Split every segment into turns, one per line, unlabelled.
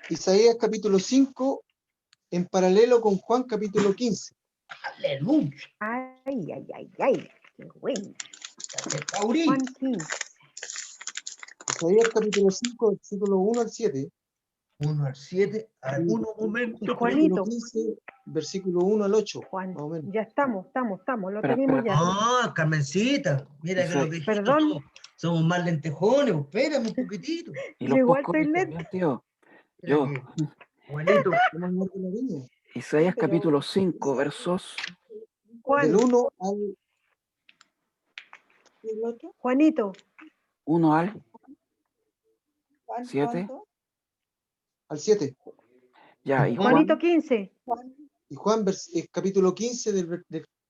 Isaías capítulo 5 en paralelo con Juan capítulo 15.
Aleluya.
Ay, ay, ay, ay. Qué bueno.
Taurino.
Juan 15.
Isaías capítulo 5, versículo 1 al 7.
1 al 7, algunos
Y
momentos.
Juanito.
Capítulo 15, versículo 1 al 8.
Juan,
Más o menos.
ya estamos, lo
Espera,
tenemos
espera.
ya.
Ah, Carmencita, mira que los viejitos
Perdón.
somos más lentejones, espérame un poquitito.
Y los
Igual
postcones
estoy
también, tío.
Mira
Yo,
que, Juanito,
¿Cómo es el norte de la viña?
Isaías
Pero-
capítulo 5, versos
Juan,
Del 1 al...
¿Y el otro?
Juanito,
1 al
¿Cuánto?
7.
al 7.
Ya, y
Juanito
Juan,
15.
Y Juan capítulo 15 del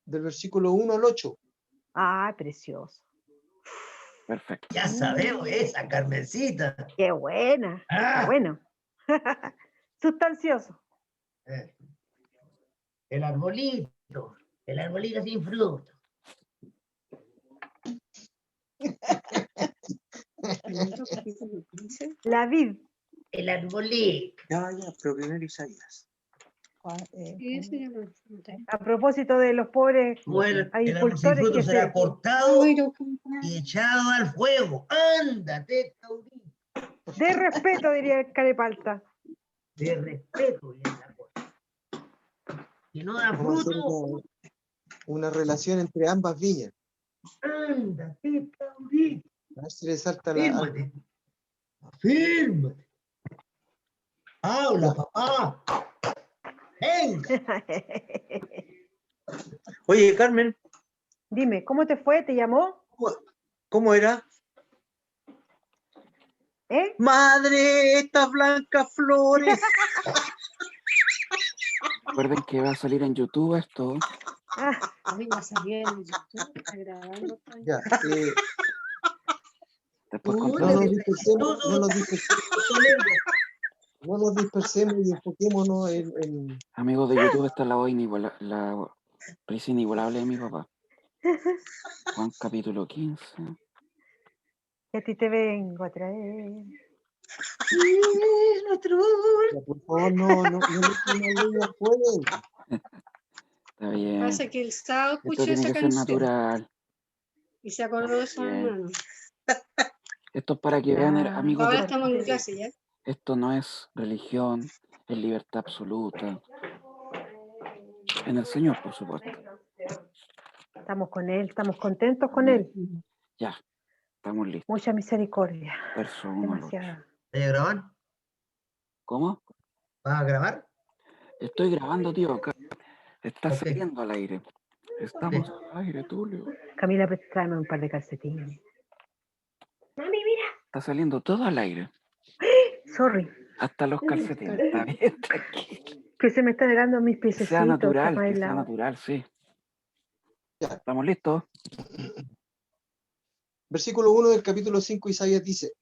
versículo 1 al 8.
Ah, precioso.
perfecto.
ya sabemos esa, Carmencita.
Qué buena.
Ah.
Qué bueno. Sustancioso.
El arbolito sin fruto.
Capítulo 15.
La vid.
El arbolito.
Ya, pero primero Isaías.
Sí, ese ya lo conté.
A propósito de los pobres
Bueno, el árbol sin
agricultores
fruto
que
será
se...
cortado
Ay, lo compré.
y echado al fuego. Ándate, Taurino.
De respeto, diría el carepalta.
De respeto y esa cosa. Si no da
Vamos a hacer
fruto,
una relación entre ambas viñas.
ándate, Taurino.
A ver si le salta la...
Afírmate. Afírmate. Habla,
Ya.
papá. Venga.
Oye, Carmen,
Dime, ¿cómo te fue? ¿Te llamó?
¿cómo era?
¿Eh?
Madre, estas blancas flores.
Recuerden que va a salir en YouTube esto.
Ah,
Hoy va a salir en YouTube, está grabando.
Ya.
Después
No
controla.
nos dispersemos, no nos dispersemos y enfoquémonos en...
Amigos de YouTube, esta es la voz la prisa inigualable de mi papá. Juan capítulo 15.
que a ti te vengo a traer.
Es nuestro
Ya, por favor, no leña al fuego.
Está bien.
Pasa que el sábado
Esto
escuché
tiene
esa
que ser
canción
natural.
y se acordó de su
Bien.
hermano.
Esto es para que vean,
Ah,
amigos,
Ahora
de...
estamos en clase ya.
esto no es religión, es libertad absoluta. En el Señor, por supuesto.
Estamos con él, estamos contentos con él.
Ya, estamos listos.
Mucha misericordia.
Verso 1 al 8.
Demasiada.
¿Vas a grabar?
¿Cómo?
¿Vas a grabar?
Estoy grabando, tío. Acá. Está
Ok.
saliendo al aire. Estamos al aire, Tulio.
Camila, tráeme un par de calcetines. Mami, mira.
Está saliendo todo al aire.
Sorry,
Hasta los calcetines. Está bien, tranquilo.
que se me están negando mis
Que
piececitos.
sea natural,
está más
que sea
helado.
natural, sí.
Ya.
¿Estamos listos?
Versículo 1 del capítulo 5, Isaías dice,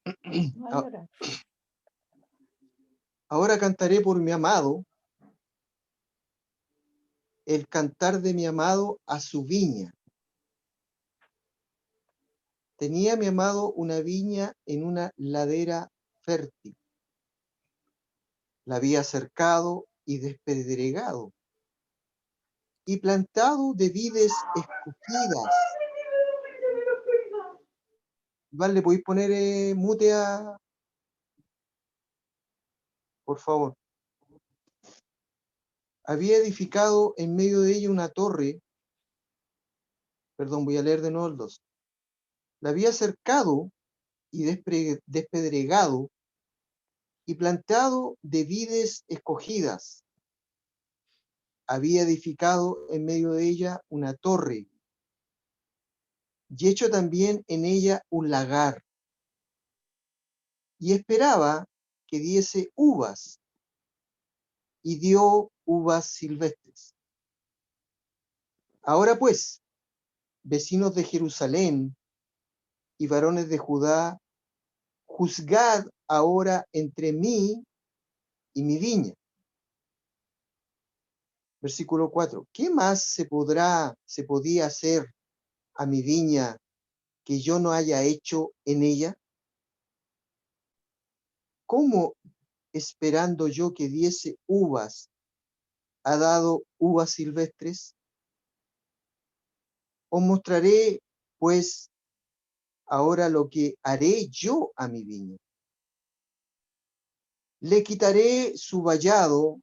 ahora cantaré por mi amado, el cantar de mi amado a su viña. Tenía mi amado una viña en una ladera fértil. La había cercado y despedregado, y plantado de vides escogidas. Iván, ¿le podéis poner mute a... por favor? Había edificado en medio de ella una torre. Perdón, voy a leer de nuevo el 2. La había cercado y despedregado y plantado de vides escogidas. Había edificado en medio de ella una torre y hecho también en ella un lagar. Y esperaba que diese uvas, y dio uvas silvestres. Ahora pues, vecinos de Jerusalén y varones de Judá, juzgad ahora entre mí y mi viña. Versículo 4. ¿Qué más se podía hacer a mi viña que yo no haya hecho en ella? ¿Cómo esperando yo que diese uvas, ha dado uvas silvestres? Os mostraré, pues, ahora lo que haré yo a mi viña. Le quitaré su vallado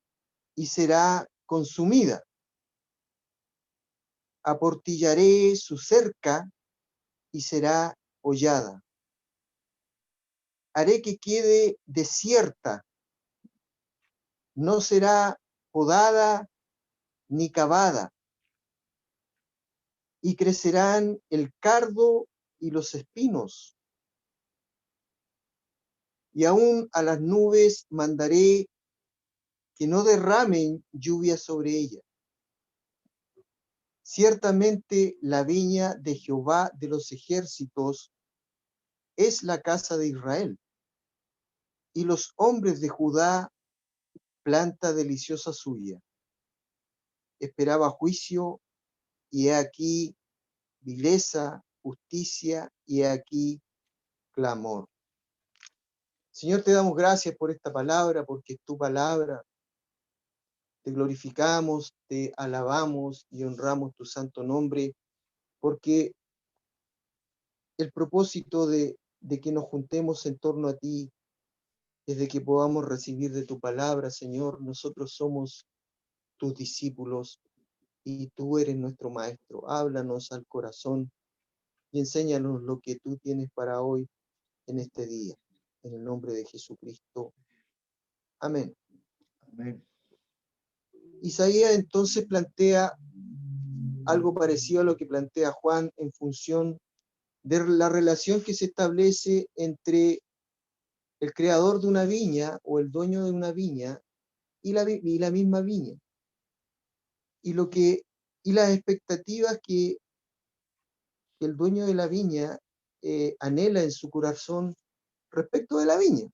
y será consumida. Aportillaré su cerca y será hollada. Haré que quede desierta, no será podada ni cavada, y crecerán el cardo y los espinos. Y aún a las nubes mandaré que no derramen lluvia sobre ella. Ciertamente la viña de Jehová de los ejércitos es la casa de Israel, y los hombres de Judá planta deliciosa suya. Esperaba juicio, y he aquí vileza, justicia, y he aquí clamor. Señor, te damos gracias por esta palabra, porque es tu palabra. Te glorificamos, te alabamos y honramos tu santo nombre, porque el propósito de que nos juntemos en torno a ti es de que podamos recibir de tu palabra, Señor. Nosotros somos tus discípulos y tú eres nuestro maestro. Háblanos al corazón y enséñanos lo que tú tienes para hoy en este día. En el nombre de Jesucristo. Amén.
Amén.
Isaías entonces plantea algo parecido a lo que plantea Juan en función de la relación que se establece entre el creador de una viña o el dueño de una viña y la misma viña. Y las expectativas que el dueño de la viña anhela en su corazón respecto de la viña.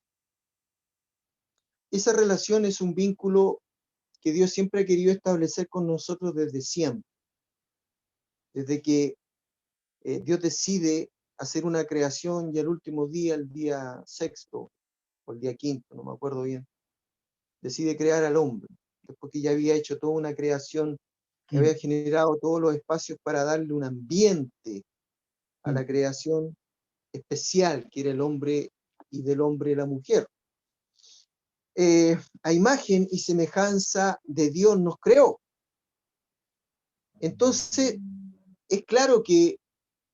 Esa relación es un vínculo que Dios siempre ha querido establecer con nosotros desde siempre. Desde que Dios decide hacer una creación y al último día, el día sexto o el día quinto, no me acuerdo bien, decide crear al hombre, después que ya había hecho toda una creación, que había generado todos los espacios para darle un ambiente a la creación especial, que era el hombre y del hombre la mujer. A imagen y semejanza de Dios nos creó. Entonces, es claro que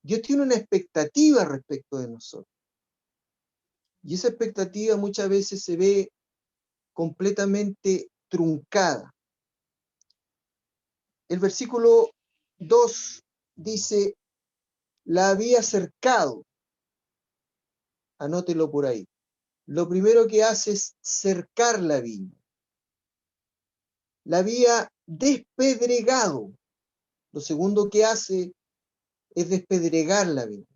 Dios tiene una expectativa respecto de nosotros. Y esa expectativa muchas veces se ve completamente truncada. El versículo 2 dice, la había cercado. Anótelo por ahí. Lo primero que hace es cercar la viña. La había despedregado. Lo segundo que hace es despedregar la viña.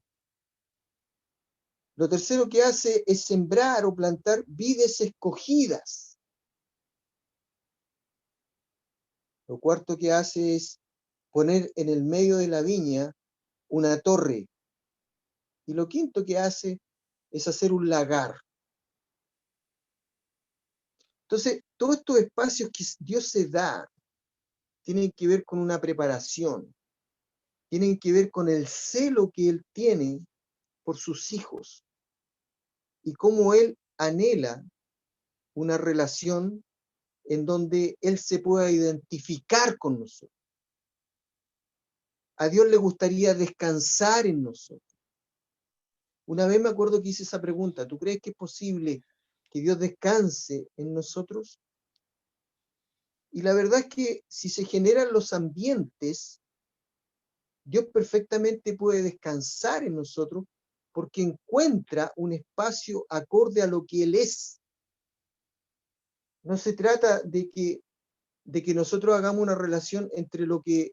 Lo tercero que hace es sembrar o plantar vides escogidas. Lo cuarto que hace es poner en el medio de la viña una torre. Y lo quinto que hace es hacer un lagar. Entonces, todos estos espacios que Dios se da tienen que ver con una preparación, tienen que ver con el celo que Él tiene por sus hijos y cómo Él anhela una relación en donde Él se pueda identificar con nosotros. A Dios le gustaría descansar en nosotros. Una vez me acuerdo que hice esa pregunta, ¿tú crees que es posible que Dios descanse en nosotros? Y la verdad es que si se generan los ambientes, Dios perfectamente puede descansar en nosotros porque encuentra un espacio acorde a lo que Él es. No se trata de que nosotros hagamos una relación entre lo que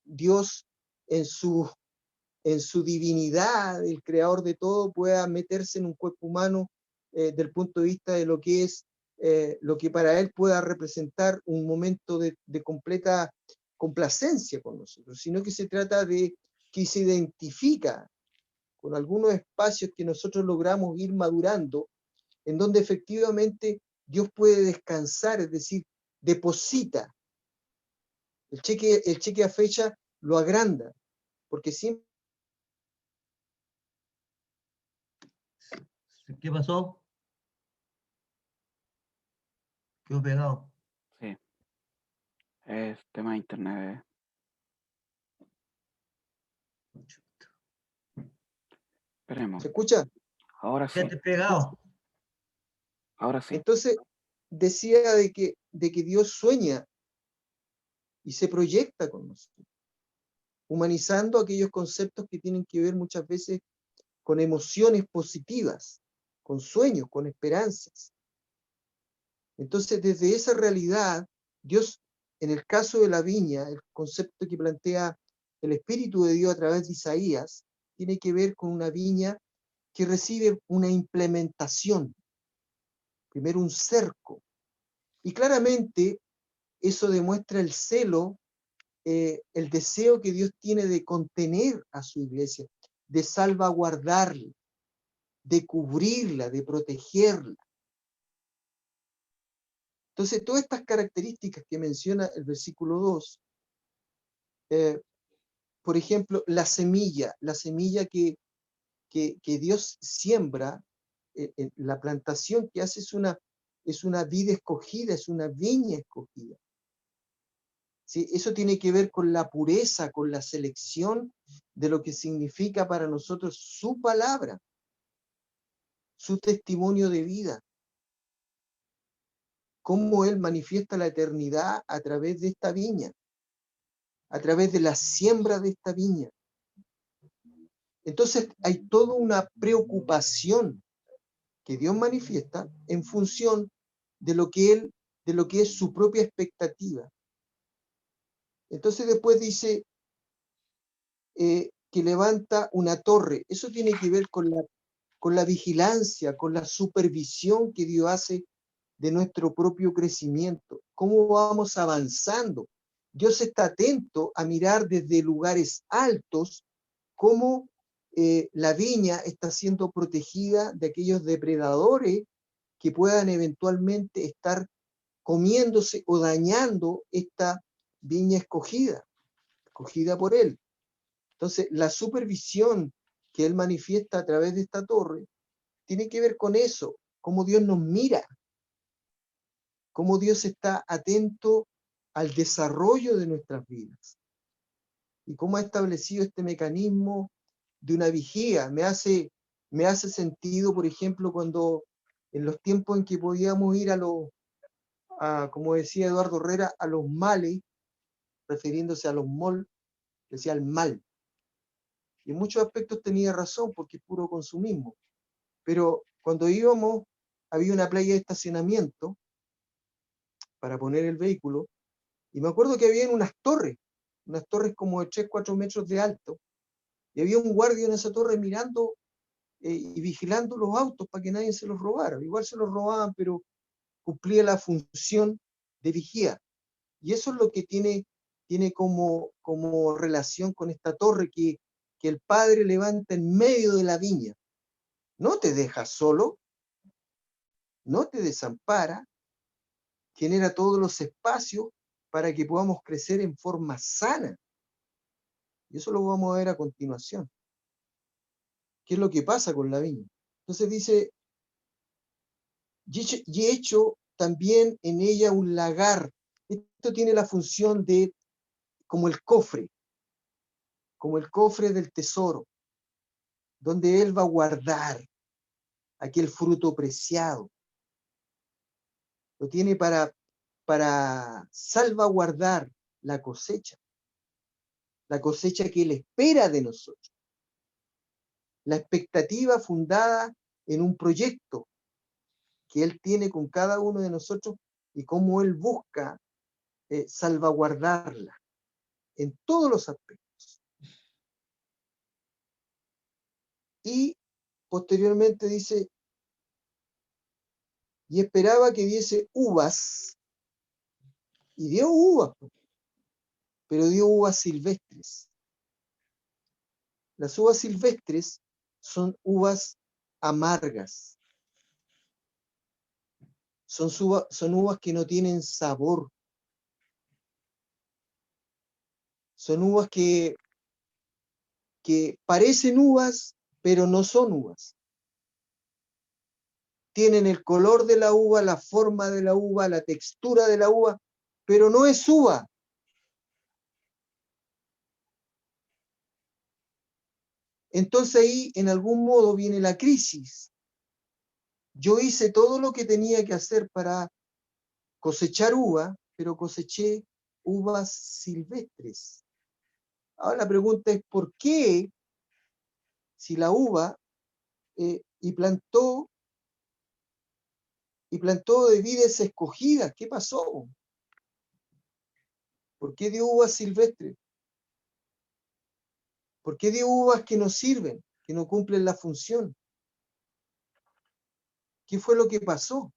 Dios en su divinidad, el creador de todo, pueda meterse en un cuerpo humano del punto de vista de lo que es, lo que para Él pueda representar un momento de completa complacencia con nosotros, sino que se trata de que se identifica con algunos espacios que nosotros logramos ir madurando, en donde efectivamente Dios puede descansar, es decir, deposita. El cheque a fecha lo agranda, porque siempre
¿Qué pasó? Quedó pegado.
Sí. Es tema de internet. Esperemos.
se escucha.
Ahora sí.
Quédate pegado.
Ahora sí.
Entonces, decía de que Dios sueña y se proyecta con nosotros, humanizando aquellos conceptos que tienen que ver muchas veces con emociones positivas, con sueños, con esperanzas. Entonces, desde esa realidad, Dios, en el caso de la viña, el concepto que plantea el Espíritu de Dios a través de Isaías, tiene que ver con una viña que recibe una implementación, primero un cerco, y claramente eso demuestra el celo, el deseo que Dios tiene de contener a su iglesia, de salvaguardarla, de cubrirla, de protegerla. Entonces, todas estas características que menciona el versículo 2, por ejemplo, la semilla que Dios siembra, la plantación que hace es una vid escogida, es una viña escogida. ¿Sí? Eso tiene que ver con la pureza, con la selección de lo que significa para nosotros su palabra, su testimonio de vida, cómo Él manifiesta la eternidad a través de esta viña, a través de la siembra de esta viña. Entonces hay toda una preocupación que Dios manifiesta en función de lo que es su propia expectativa. Entonces después dice que levanta una torre. Eso tiene que ver con la vigilancia, con la supervisión que Dios hace de nuestro propio crecimiento, cómo vamos avanzando. Dios está atento a mirar desde lugares altos cómo la viña está siendo protegida de aquellos depredadores que puedan eventualmente estar comiéndose o dañando esta viña escogida por Él. Entonces, la supervisión que Él manifiesta a través de esta torre tiene que ver con eso, cómo Dios nos mira, cómo Dios está atento al desarrollo de nuestras vidas y cómo ha establecido este mecanismo de una vigía. Me hace sentido, por ejemplo, cuando en los tiempos en que podíamos ir como decía Eduardo Herrera, a los males, refiriéndose a los malls, decía el mal. Y en muchos aspectos tenía razón, porque es puro consumismo. Pero cuando íbamos, había una playa de estacionamiento para poner el vehículo, y me acuerdo que había unas torres como de 3, 4 metros de alto, y había un guardia en esa torre mirando y vigilando los autos para que nadie se los robara. Igual se los robaban, pero cumplía la función de vigía. Y eso es lo que tiene como relación con esta torre que el Padre levanta en medio de la viña. No te deja solo, no te desampara, genera todos los espacios para que podamos crecer en forma sana. Y eso lo vamos a ver a continuación. ¿Qué es lo que pasa con la viña? Entonces dice, y he hecho también en ella un lagar. Esto tiene la función de como el cofre del tesoro, donde Él va a guardar aquel fruto preciado. Lo tiene para salvaguardar la cosecha que Él espera de nosotros. La expectativa fundada en un proyecto que Él tiene con cada uno de nosotros y cómo Él busca salvaguardarla en todos los aspectos. Y posteriormente dice, y esperaba que diese uvas, y dio uvas, pero dio uvas silvestres. Las uvas silvestres son uvas amargas. Son uvas que no tienen sabor. Son uvas que parecen uvas, pero no son uvas. Tienen el color de la uva, la forma de la uva, la textura de la uva, pero no es uva. Entonces ahí, en algún modo, viene la crisis. Yo hice todo lo que tenía que hacer para cosechar uva, pero coseché uvas silvestres. Ahora la pregunta es, ¿por qué si la uva y plantó de vides escogidas? ¿Qué pasó? ¿Por qué dio uvas silvestres? ¿Por qué dio uvas que no sirven, que no cumplen la función? ¿Qué fue lo que pasó?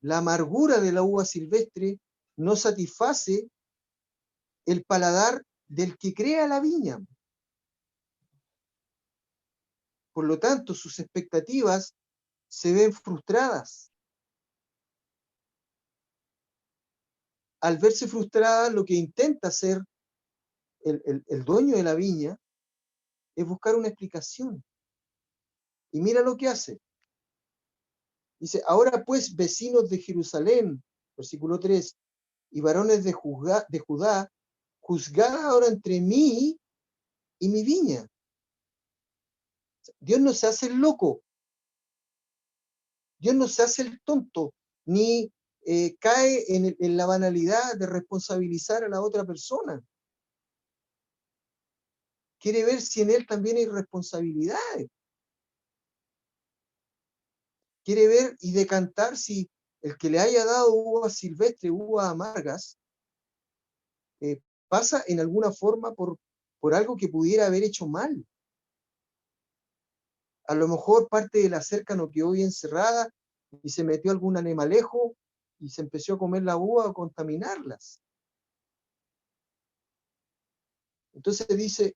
La amargura de la uva silvestre no satisface el paladar del que crea la viña. Por lo tanto, sus expectativas se ven frustradas. Al verse frustradas, lo que intenta hacer el dueño de la viña es buscar una explicación. Y mira lo que hace. Dice, ahora pues, vecinos de Jerusalén, versículo 3, y varones de Judá, juzgad ahora entre mí y mi viña. Dios no se hace el loco. Dios no se hace el tonto, ni cae en la banalidad de responsabilizar a la otra persona. Quiere ver si en él también hay responsabilidades. Quiere ver y decantar si el que le haya dado uvas silvestres, uvas amargas, pasa en alguna forma por algo que pudiera haber hecho mal. A lo mejor parte de la cerca no quedó bien cerrada y se metió algún animalejo y se empezó a comer la uva o contaminarlas. Entonces dice,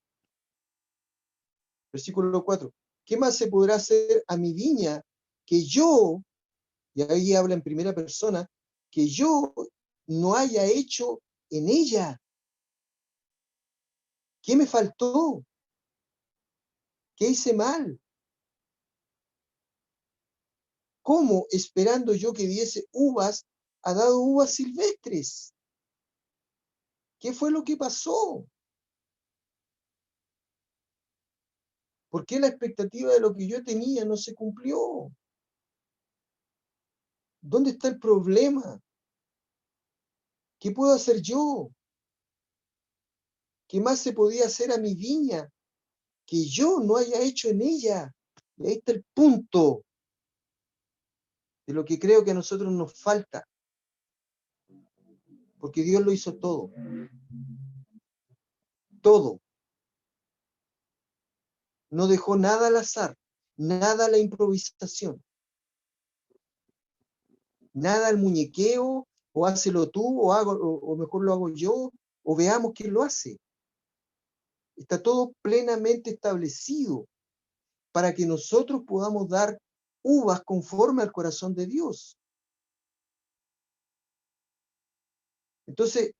versículo 4, ¿qué más se podrá hacer a mi viña que yo, y ahí habla en primera persona, que yo no haya hecho en ella? ¿Qué me faltó? ¿Qué hice mal? ¿Cómo, esperando yo que diese uvas, ha dado uvas silvestres? ¿Qué fue lo que pasó? ¿Por qué la expectativa de lo que yo tenía no se cumplió? ¿Dónde está el problema? ¿Qué puedo hacer yo? ¿Qué más se podía hacer a mi viña que yo no haya hecho en ella? Y ahí está el punto de lo que creo que a nosotros nos falta. Porque Dios lo hizo todo. Todo. No dejó nada al azar, nada a la improvisación, nada al muñequeo, o hácelo tú, o mejor lo hago yo, o veamos quién lo hace. Está todo plenamente establecido para que nosotros podamos dar uvas conforme al corazón de Dios. Entonces,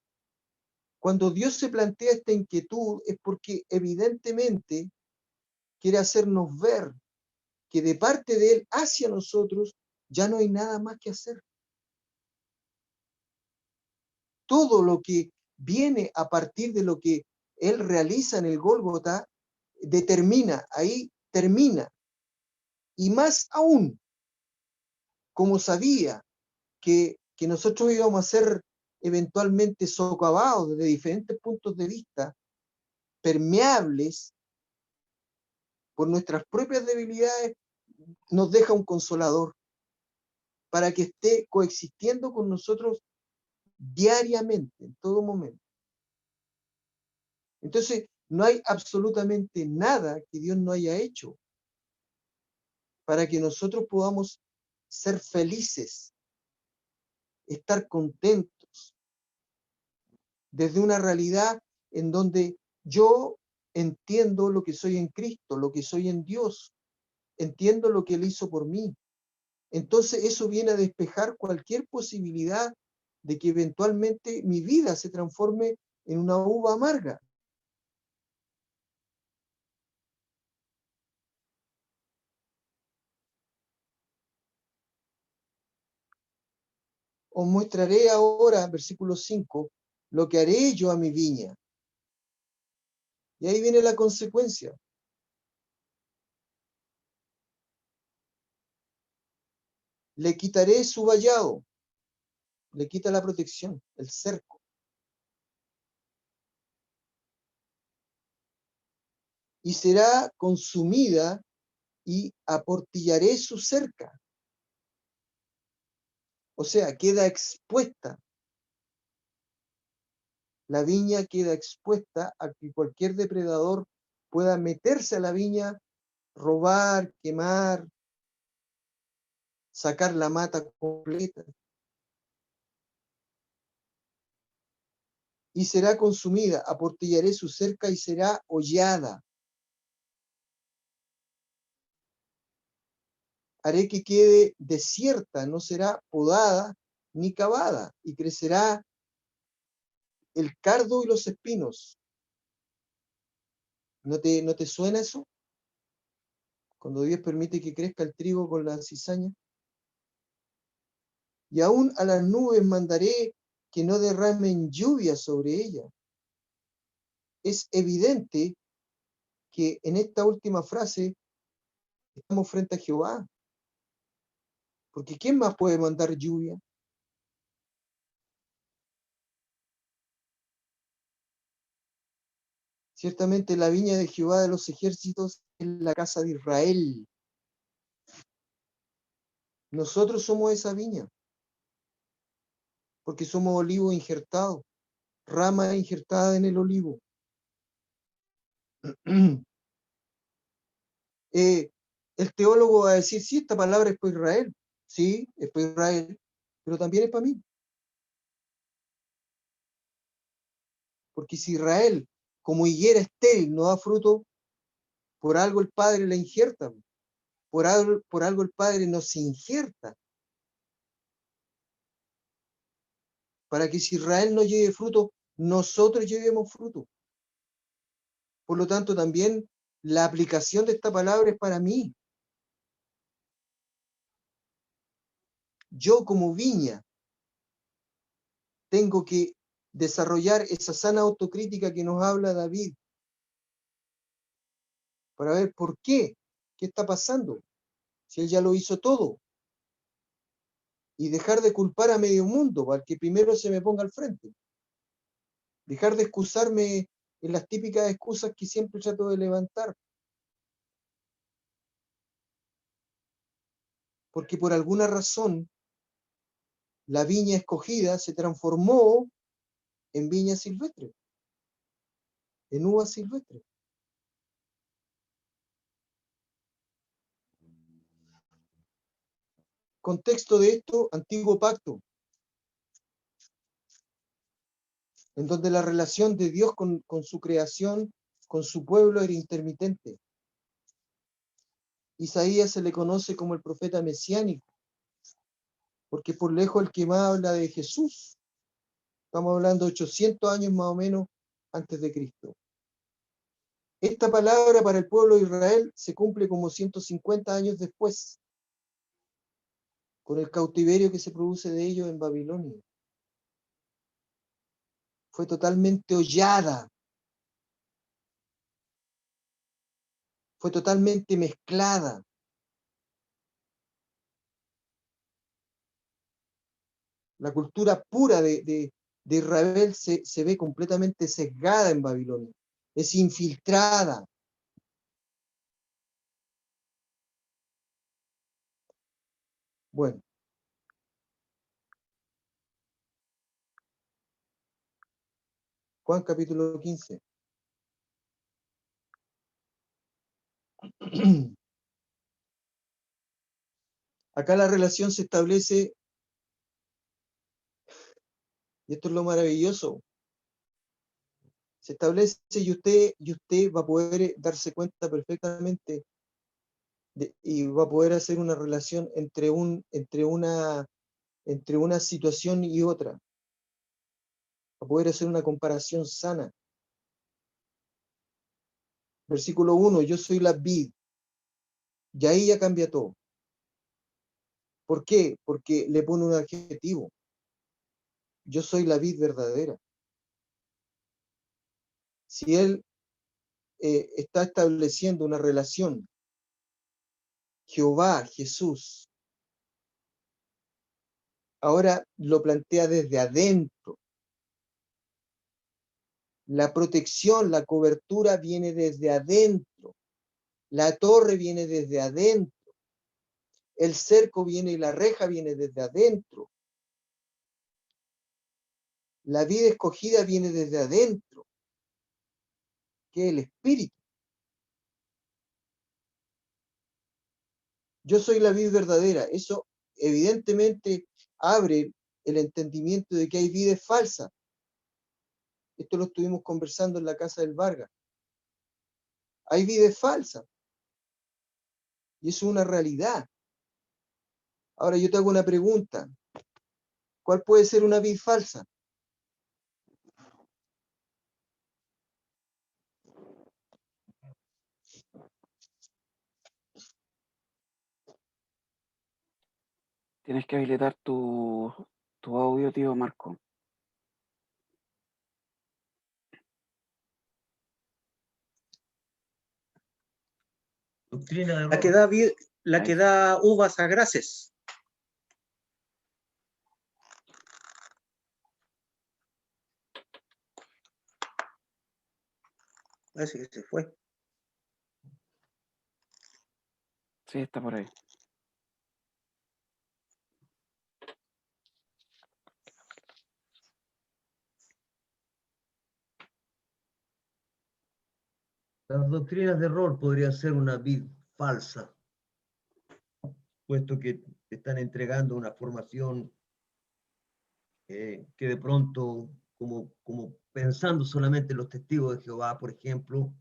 cuando Dios se plantea esta inquietud es porque evidentemente quiere hacernos ver que de parte de Él hacia nosotros ya no hay nada más que hacer. Todo lo que viene a partir de lo que Él realiza en el Gólgota determina, ahí termina. Y más aún, como sabía que nosotros íbamos a ser eventualmente socavados desde diferentes puntos de vista, permeables por nuestras propias debilidades, nos deja un consolador para que esté coexistiendo con nosotros diariamente, en todo momento. Entonces, no hay absolutamente nada que Dios no haya hecho para que nosotros podamos ser felices, estar contentos, desde una realidad en donde yo entiendo lo que soy en Cristo, lo que soy en Dios, entiendo lo que Él hizo por mí. entonces eso viene a despejar cualquier posibilidad de que eventualmente mi vida se transforme en una uva amarga. Os mostraré ahora, versículo 5, lo que haré yo a mi viña. Y ahí viene la consecuencia. Le quitaré su vallado, le quita la protección, el cerco. Y será consumida y aportillaré su cerca. O sea, queda expuesta. La viña queda expuesta a que cualquier depredador pueda meterse a la viña, robar, quemar, sacar la mata completa. Y será consumida, aportillaré su cerca y será hollada. Haré que quede desierta, no será podada ni cavada, y crecerá el cardo y los espinos. ¿No te suena eso? Cuando Dios permite que crezca el trigo con la cizaña. Y aún a las nubes mandaré que no derramen lluvia sobre ella. Es evidente que en esta última frase estamos frente a Jehová. Porque ¿quién más puede mandar lluvia? Ciertamente la viña de Jehová de los ejércitos es la casa de Israel. Nosotros somos esa viña, porque somos olivo injertado, rama injertada en el olivo. El teólogo va a decir, sí, esta palabra es para Israel. Sí, es para Israel, pero también es para mí. Porque si Israel, como higuera estéril, no da fruto, por algo el Padre la injerta. Por algo el Padre nos injerta. Para que si Israel no lleve fruto, nosotros llevemos fruto. Por lo tanto, también la aplicación de esta palabra es para mí. Yo como viña tengo que desarrollar esa sana autocrítica que nos habla David para ver por qué está pasando, si él ya lo hizo todo, y dejar de culpar a medio mundo para que primero se me ponga al frente, dejar de excusarme en las típicas excusas que siempre trato de levantar, porque por alguna razón la viña escogida se transformó en viña silvestre, en uva silvestre. Contexto de esto, antiguo pacto, en donde la relación de Dios con su creación, con su pueblo, era intermitente. Isaías se le conoce como el profeta mesiánico, porque por lejos el que más habla de Jesús. Estamos hablando de 800 años más o menos antes de Cristo. Esta palabra para el pueblo de Israel se cumple como 150 años después, con el cautiverio que se produce de ellos en Babilonia. Fue totalmente hollada, fue totalmente mezclada. La cultura pura de Israel se ve completamente sesgada en Babilonia, es infiltrada. Bueno, Juan capítulo 15. Acá la relación se establece, y esto es lo maravilloso, se establece y usted va a poder darse cuenta perfectamente y va a poder hacer una relación entre una situación y otra. Va a poder hacer una comparación sana. Versículo 1, yo soy la vid. Y ahí ya cambia todo. ¿Por qué? Porque le pone un adjetivo. Yo soy la vid verdadera. Si él está estableciendo una relación, Jehová, Jesús, ahora lo plantea desde adentro. La protección, la cobertura viene desde adentro. La torre viene desde adentro. El cerco viene y la reja viene desde adentro. La vida escogida viene desde adentro, que es el Espíritu. Yo soy la vid verdadera. Eso evidentemente abre el entendimiento de que hay vides falsas. Esto lo estuvimos conversando en la casa del Vargas. Hay vides falsas. Y eso es una realidad. Ahora yo te hago una pregunta. ¿Cuál puede ser una vid falsa?
Tienes que habilitar tu audio, tío Marco.
Doctrina de
La que
error.
da, la que da uvas a graces. Parece que se fue.
Sí, está por ahí.
Las doctrinas de error podría ser una vid falsa, puesto que te están entregando una formación que de pronto, como pensando solamente en los testigos de Jehová, por ejemplo,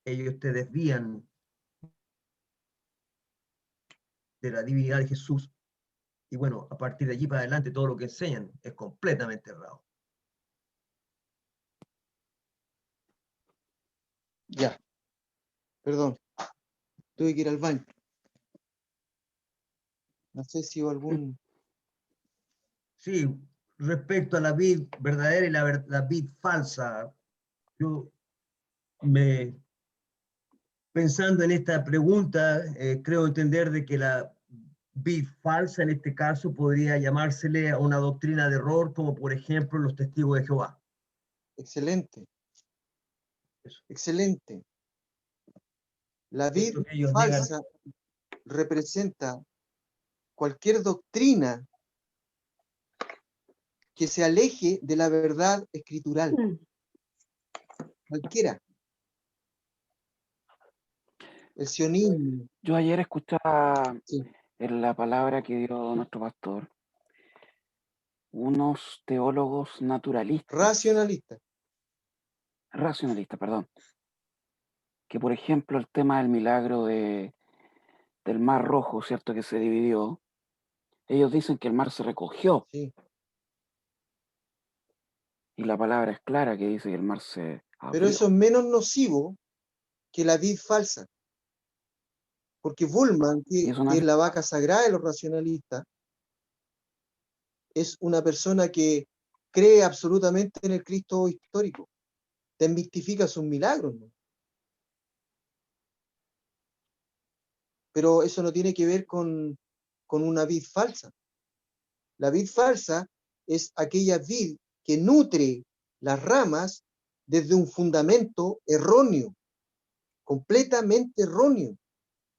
ellos te desvían de la divinidad de Jesús. Y bueno, a partir de allí para adelante todo lo que enseñan es completamente errado.
Ya. Perdón. Tuve que ir al baño. No sé si hubo algún...
Sí, respecto a la vid verdadera y la vid falsa, yo pensando en esta pregunta, creo entender de que la vid falsa en este caso podría llamársele a una doctrina de error, como por ejemplo los testigos de Jehová.
Excelente.
Eso.
Excelente. La vid
Puesto que ellos
falsa representa cualquier doctrina que se aleje de la verdad escritural. Cualquiera. El sionismo.
Yo ayer escuchaba
Sí.
en la palabra que dio nuestro pastor unos teólogos naturalistas,
Racionalista.
racionalistas, perdón, que por ejemplo el tema del milagro del Mar Rojo, ¿cierto? Que se dividió, ellos dicen que el mar se recogió
Sí.
y la palabra es clara que dice que el mar se
Pero eso
abrió.
es menos nocivo que la vid falsa. Porque Bullman,
Y
que
eso no
es
es,
la vaca sagrada de los racionalistas, es una persona que cree absolutamente en el Cristo histórico. Desmistifica sus milagros, ¿no? Pero eso no tiene que ver con una vid falsa. La vid falsa es aquella vid que nutre las ramas desde un fundamento erróneo, completamente erróneo.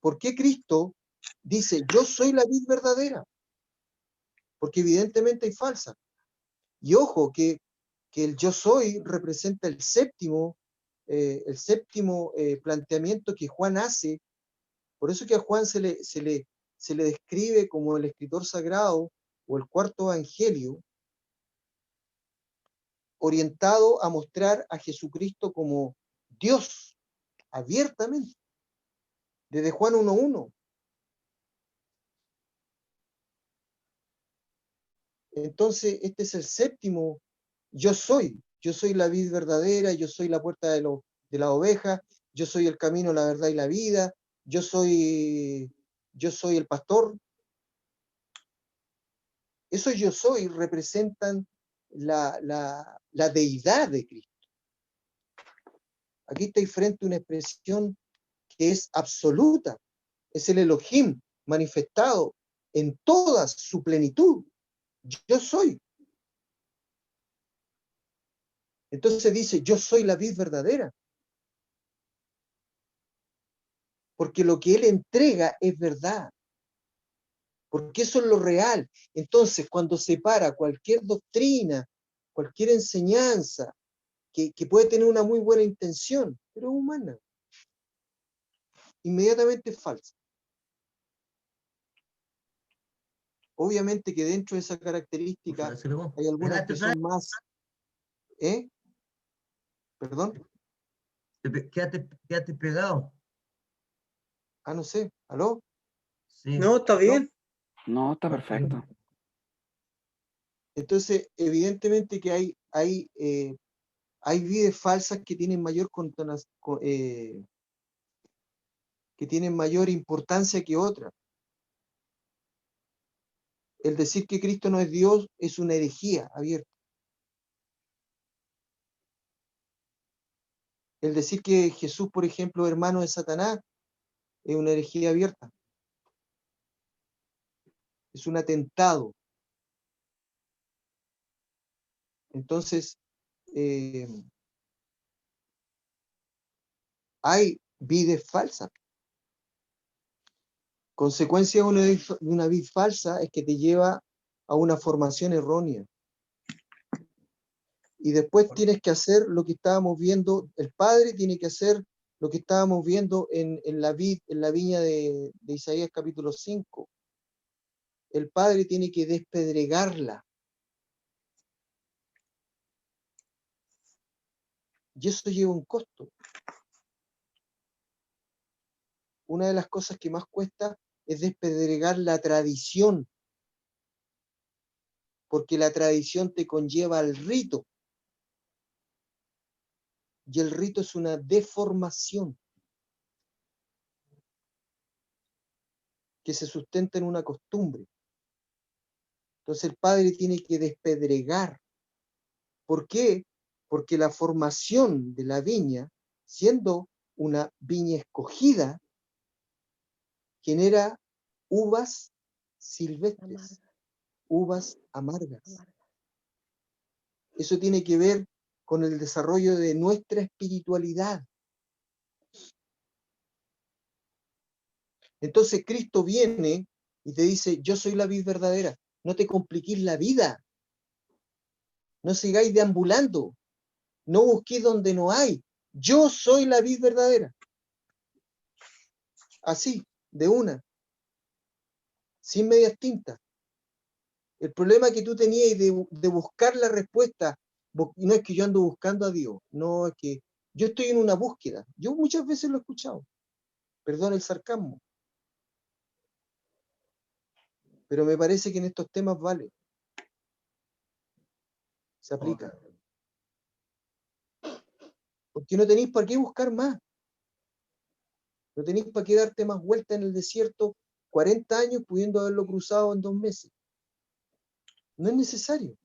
¿Por qué Cristo dice, yo soy la vid verdadera? Porque evidentemente hay falsa. Y ojo, que el yo soy representa el séptimo planteamiento que Juan hace. Por eso que a Juan se le describe como el escritor sagrado o el cuarto evangelio, orientado a mostrar a Jesucristo como Dios, abiertamente. Desde Juan 1:1. Entonces, este es el séptimo, yo soy la vid verdadera, yo soy la puerta de la oveja, yo soy el camino, la verdad y la vida, yo soy el pastor. Esos yo soy representan la deidad de Cristo. Aquí estoy frente a una expresión que es absoluta, es el Elohim manifestado en toda su plenitud. Yo soy. Entonces dice, yo soy la vid verdadera. Porque lo que él entrega es verdad. Porque eso es lo real. Entonces, cuando separa cualquier doctrina, cualquier enseñanza, que puede tener una muy buena intención, pero es humana, inmediatamente es falsa. Obviamente que dentro de esa característica hay algunas que son más... ¿Perdón?
Quédate pegado.
Ah, no sé. ¿Aló?
Sí.
No, está bien.
No, está perfecto.
Entonces, evidentemente que hay vides falsas que tienen que tienen mayor importancia que otras. El decir que Cristo no es Dios es una herejía abierta. El decir que Jesús, por ejemplo, hermano de Satanás, es una herejía abierta. Es un atentado. Entonces, hay vides falsas. Consecuencia de una vid falsa es que te lleva a una formación errónea. Y después tienes que hacer lo que estábamos viendo, el padre tiene que hacer lo que estábamos viendo en la viña de Isaías capítulo 5. El padre tiene que despedregarla. Y eso lleva un costo. Una de las cosas que más cuesta es despedregar la tradición, porque la tradición te conlleva al rito. Y el rito es una deformación que se sustenta en una costumbre. Entonces el padre tiene que despedregar. ¿Por qué? Porque la formación de la viña, siendo una viña escogida, genera uvas silvestres, uvas amargas. Eso tiene que ver con el desarrollo de nuestra espiritualidad. Entonces Cristo viene y te dice, yo soy la vid verdadera. No te compliquéis la vida. No sigáis deambulando. No busquéis donde no hay. Yo soy la vid verdadera. Así, de una. Sin medias tintas. El problema que tú tenías de buscar la respuesta, no es que yo ando buscando a Dios, no es que yo estoy en una búsqueda. Yo muchas veces lo he escuchado. Perdón el sarcasmo. Pero me parece que en estos temas vale. Se aplica. Porque no tenéis para qué buscar más. No tenéis para qué darte más vuelta en el desierto 40 años pudiendo haberlo cruzado en 2 meses. No es necesario.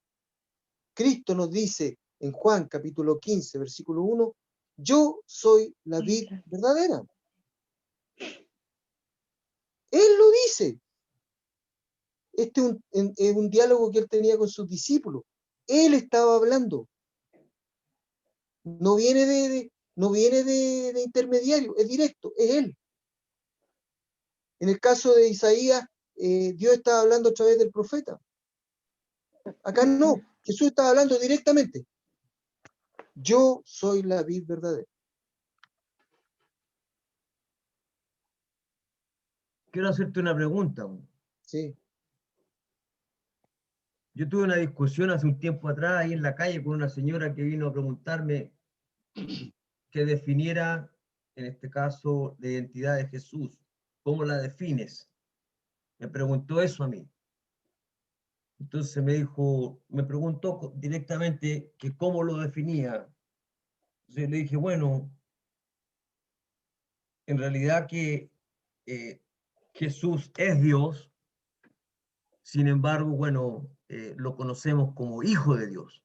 Cristo nos dice en Juan capítulo 15, versículo 1, yo soy la vid verdadera. Él lo dice. Este es un diálogo que él tenía con sus discípulos. Él estaba hablando. No viene de intermediario, es directo, es él. En el caso de Isaías, Dios estaba hablando a través del profeta. Acá no, Jesús estaba hablando directamente. Yo soy la vid verdadera.
Quiero hacerte una pregunta.
Sí.
Yo tuve una discusión hace un tiempo atrás ahí en la calle con una señora que vino a preguntarme que definiera, en este caso, la identidad de Jesús. ¿Cómo la defines? Me preguntó eso a mí. Entonces me preguntó directamente que cómo lo definía. Entonces le dije, bueno, en realidad que Jesús es Dios, sin embargo, bueno, lo conocemos como Hijo de Dios.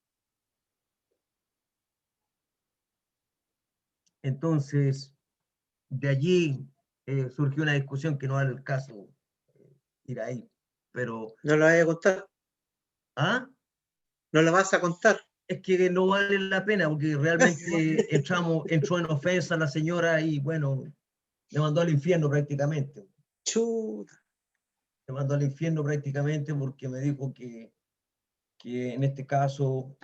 Entonces, de allí surgió una discusión que no era el caso ir ahí, pero...
¿No la vas a contar?
¿Ah?
¿No la vas a contar?
Es que no vale la pena, porque realmente entró en ofensa a la señora y bueno, me mandó al infierno prácticamente.
Chuta.
Me mandó al infierno prácticamente porque me dijo que en este caso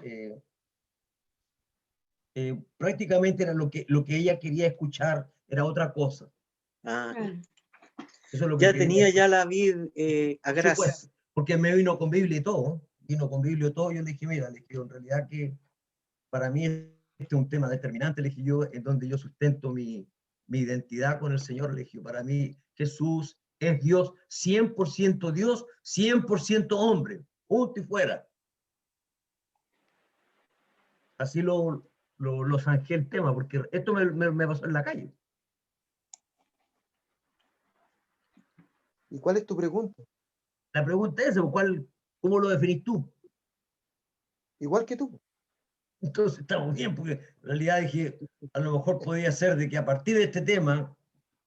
prácticamente era lo que ella quería escuchar, era otra cosa.
Ah,
Claro.
Eso es lo que
ya
quería
tenía
escuchar.
ya la vid a
Por supuesto,
gracia.
porque me vino con Biblia y todo. Vino con Biblia y todo. Yo le dije, mira, le dije, en realidad que para mí este es un tema determinante, le dije yo, en donde yo sustento mi identidad con el Señor, le dije, para mí Jesús es Dios, 100% Dios, 100% hombre, punto y fuera. Así lo zanjé el tema, porque esto me pasó en la calle.
¿Y cuál es tu pregunta?
La pregunta es, ¿cómo lo definís tú?
Igual que tú.
Entonces estamos bien, porque en realidad dije, a lo mejor podía ser de que a partir de este tema,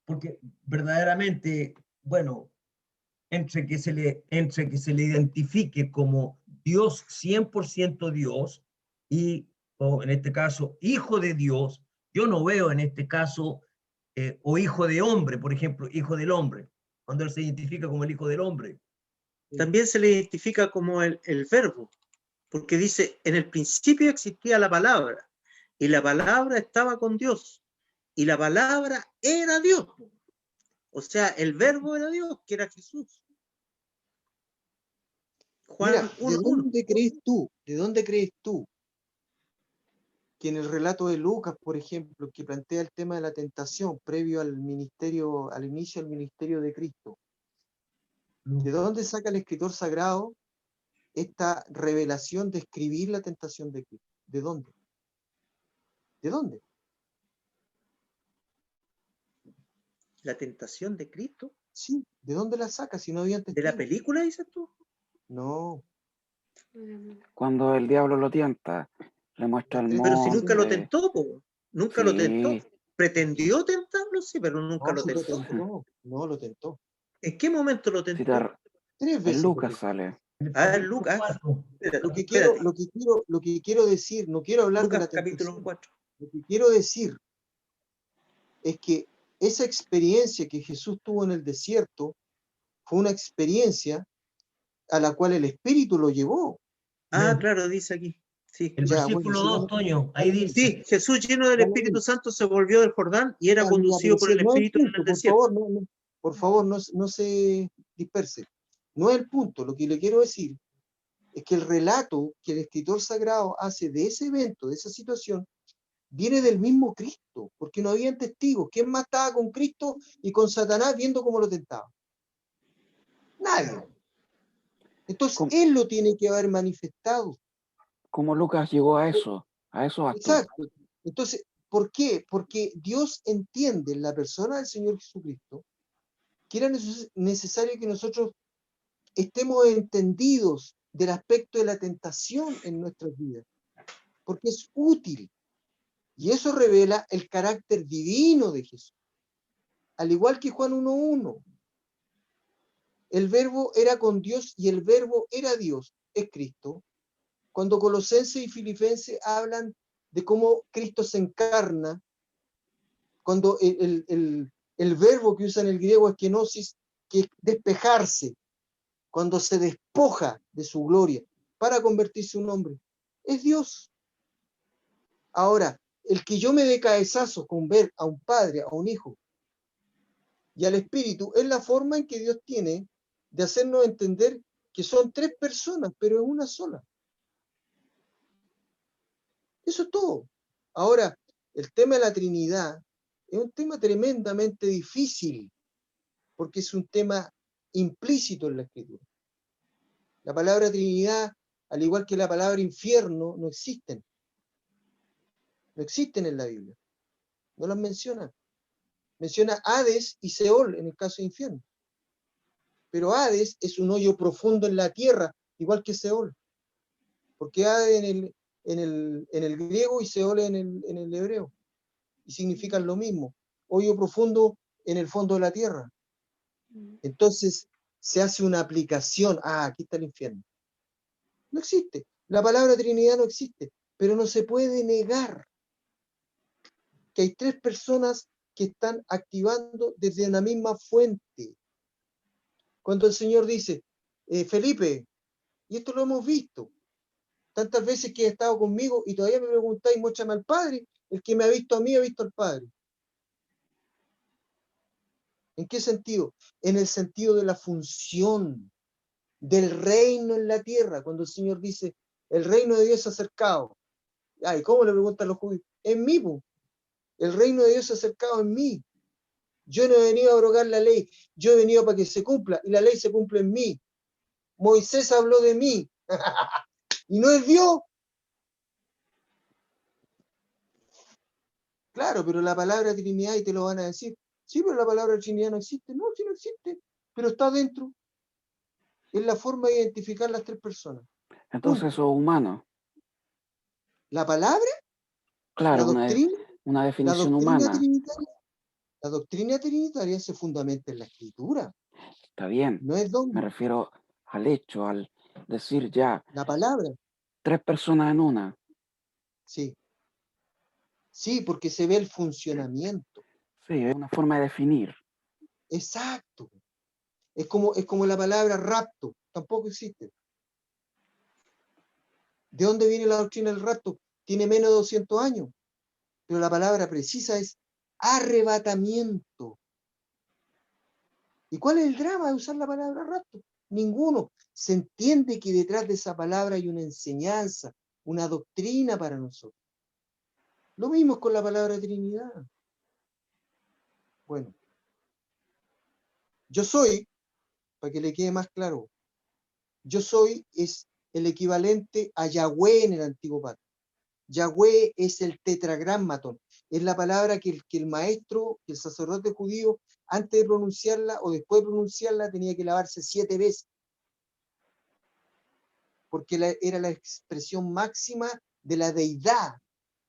porque verdaderamente, bueno, entre que se le identifique como Dios, 100% Dios, y, o en este caso, hijo de Dios, yo no veo en este caso, o hijo de hombre, por ejemplo, hijo del hombre, cuando él se identifica como el hijo del hombre.
También se le identifica como el verbo, porque dice, en el principio existía la palabra, y la palabra estaba con Dios, y la palabra era Dios. O sea, el verbo era Dios, que era Jesús. Juan
Mira, ¿de
1:1.
dónde crees tú? ¿De dónde crees tú que en el relato de Lucas, por ejemplo, que plantea el tema de la tentación previo al ministerio, al inicio del ministerio de Cristo, ¿de dónde saca el escritor sagrado esta revelación de escribir la tentación de Cristo? ¿De dónde? ¿De dónde?
La tentación de Cristo.
Sí, ¿de dónde la saca si no habían
¿De la
testigos?
película, dices tú?
No,
Cuando el diablo lo tienta, le muestra el
Pero si nunca lo
monte.
tentó, po. Nunca lo tentó.
Sí,
Pretendió tentarlo, sí, pero nunca
no,
lo
sí lo
tentó.
tentó, no lo tentó.
¿En qué momento lo
si te,
tentó?
3
en
veces lo
Lucas
tentó.
sale.
Ah, Lucas. Espérate, espérate.
Lo que quiero decir, no quiero hablar de la
Lucas capítulo
tentación.
4.
Lo que quiero decir es que esa experiencia que Jesús tuvo en el desierto fue una experiencia a la cual el Espíritu lo llevó.
Ah, claro, dice aquí. Sí.
El
Ya, bueno,
versículo 2, Toño, ahí
dale,
dice.
Sí, Jesús lleno del
dale,
Espíritu Santo se volvió del Jordán y era
dale, ya,
conducido
pero
por
si
el
no es el
Espíritu en
punto,
el
por
desierto.
favor, por favor, no se disperse. No es el punto. Lo que le quiero decir es que el relato que el escritor sagrado hace de ese evento, de esa situación, viene del mismo Cristo, porque no habían testigos. ¿Quién más estaba con Cristo y con Satanás viendo cómo lo tentaba? Nadie. Entonces,
¿Cómo,
él lo tiene que haber manifestado.
cómo Lucas llegó a eso, a esos actos?
Exacto. Entonces, ¿por qué? Porque Dios entiende en la persona del Señor Jesucristo que era necesario que nosotros estemos entendidos del aspecto de la tentación en nuestras vidas, porque es útil. Y eso revela el carácter divino de Jesús. Al igual que Juan 1:1, el verbo era con Dios y el verbo era Dios, es Cristo. Cuando Colosenses y Filipenses hablan de cómo Cristo se encarna, cuando el verbo que usa en el griego es kenosis, que es despejarse, cuando se despoja de su gloria para convertirse en un hombre, es Dios. Ahora, el que yo me dé cabezazo con ver a un padre, a un hijo y al espíritu, es la forma en que Dios tiene de hacernos entender que son 3 personas, pero es una sola. Eso es todo. Ahora, el tema de la Trinidad es un tema tremendamente difícil, porque es un tema implícito en la Escritura. La palabra Trinidad, al igual que la palabra infierno, no existen. No existen en la Biblia. No las menciona. Menciona Hades y Seol en el caso de infierno. Pero Hades es un hoyo profundo en la tierra, igual que Seol. Porque Hades en el griego y Seol en el hebreo. Y significan lo mismo. Hoyo profundo en el fondo de la tierra. Entonces se hace una aplicación. Ah, aquí está el infierno. No existe. La palabra Trinidad no existe. Pero no se puede negar que hay tres personas que están activando desde una misma fuente. Cuando el Señor dice, Felipe, y esto lo hemos visto, tantas veces que he estado conmigo y todavía me preguntáis, muéstrame al Padre, el que me ha visto a mí ha visto al Padre. ¿En qué sentido? En el sentido de la función del reino en la tierra, cuando el Señor dice, el reino de Dios se ha acercado. Ay, ¿cómo le preguntan los judíos? En mí, po. El reino de Dios se ha acercado en mí. Yo no he venido a abrogar la ley, yo he venido para que se cumpla, y la ley se cumple en mí. Moisés habló de mí, y no es Dios. Claro, pero la palabra Trinidad, y te lo van a decir, sí, pero la palabra Trinidad no existe. No, sí no existe, pero está dentro. Es la forma de identificar las tres personas.
Entonces eso es humano.
La palabra,
Claro,
la
una definición humana.
La doctrina trinitaria se fundamenta en la Escritura.
Está bien.
No es
Me
dogma.
refiero al hecho, al decir ya,
La palabra,
tres personas en una.
sí. Sí, porque se ve el funcionamiento.
Sí, es una forma de definir.
Exacto. Es como la palabra rapto. Tampoco existe. ¿De dónde viene la doctrina del rapto? Tiene menos de 200 años. Pero la palabra precisa es arrebatamiento. ¿Y cuál es el drama de usar la palabra rapto? Ninguno. Se entiende que detrás de esa palabra hay una enseñanza, una doctrina para nosotros. Lo mismo es con la palabra Trinidad. Bueno, yo soy, para que le quede más claro, yo soy es el equivalente a Yahweh en el antiguo pacto. Yahweh es el tetragrammaton, es la palabra que el maestro, que el sacerdote judío, antes de pronunciarla o después de pronunciarla, tenía que lavarse 7 veces, porque era la expresión máxima de la deidad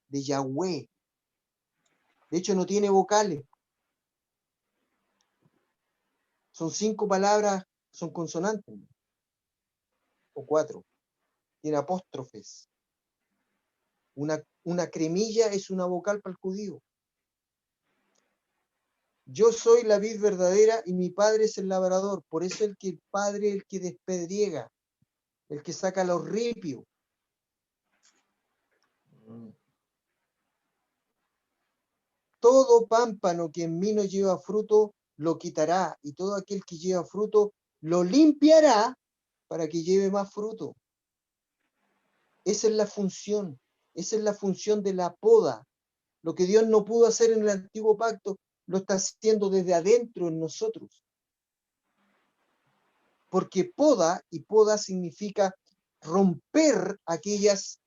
de Yahweh. De hecho, no tiene vocales. Son 5 palabras, son consonantes, o 4. Tiene apóstrofes. Una cremilla es una vocal para el judío. Yo soy la vid verdadera y mi padre es el labrador. Por eso el padre es el que despedriega, el que saca los ripios. Todo pámpano que en mí no lleva fruto, lo quitará, y todo aquel que lleva fruto, lo limpiará para que lleve más fruto. Esa es la función de la poda. Lo que Dios no pudo hacer en el antiguo pacto, lo está haciendo desde adentro en nosotros. Porque poda, y poda significa romper aquellos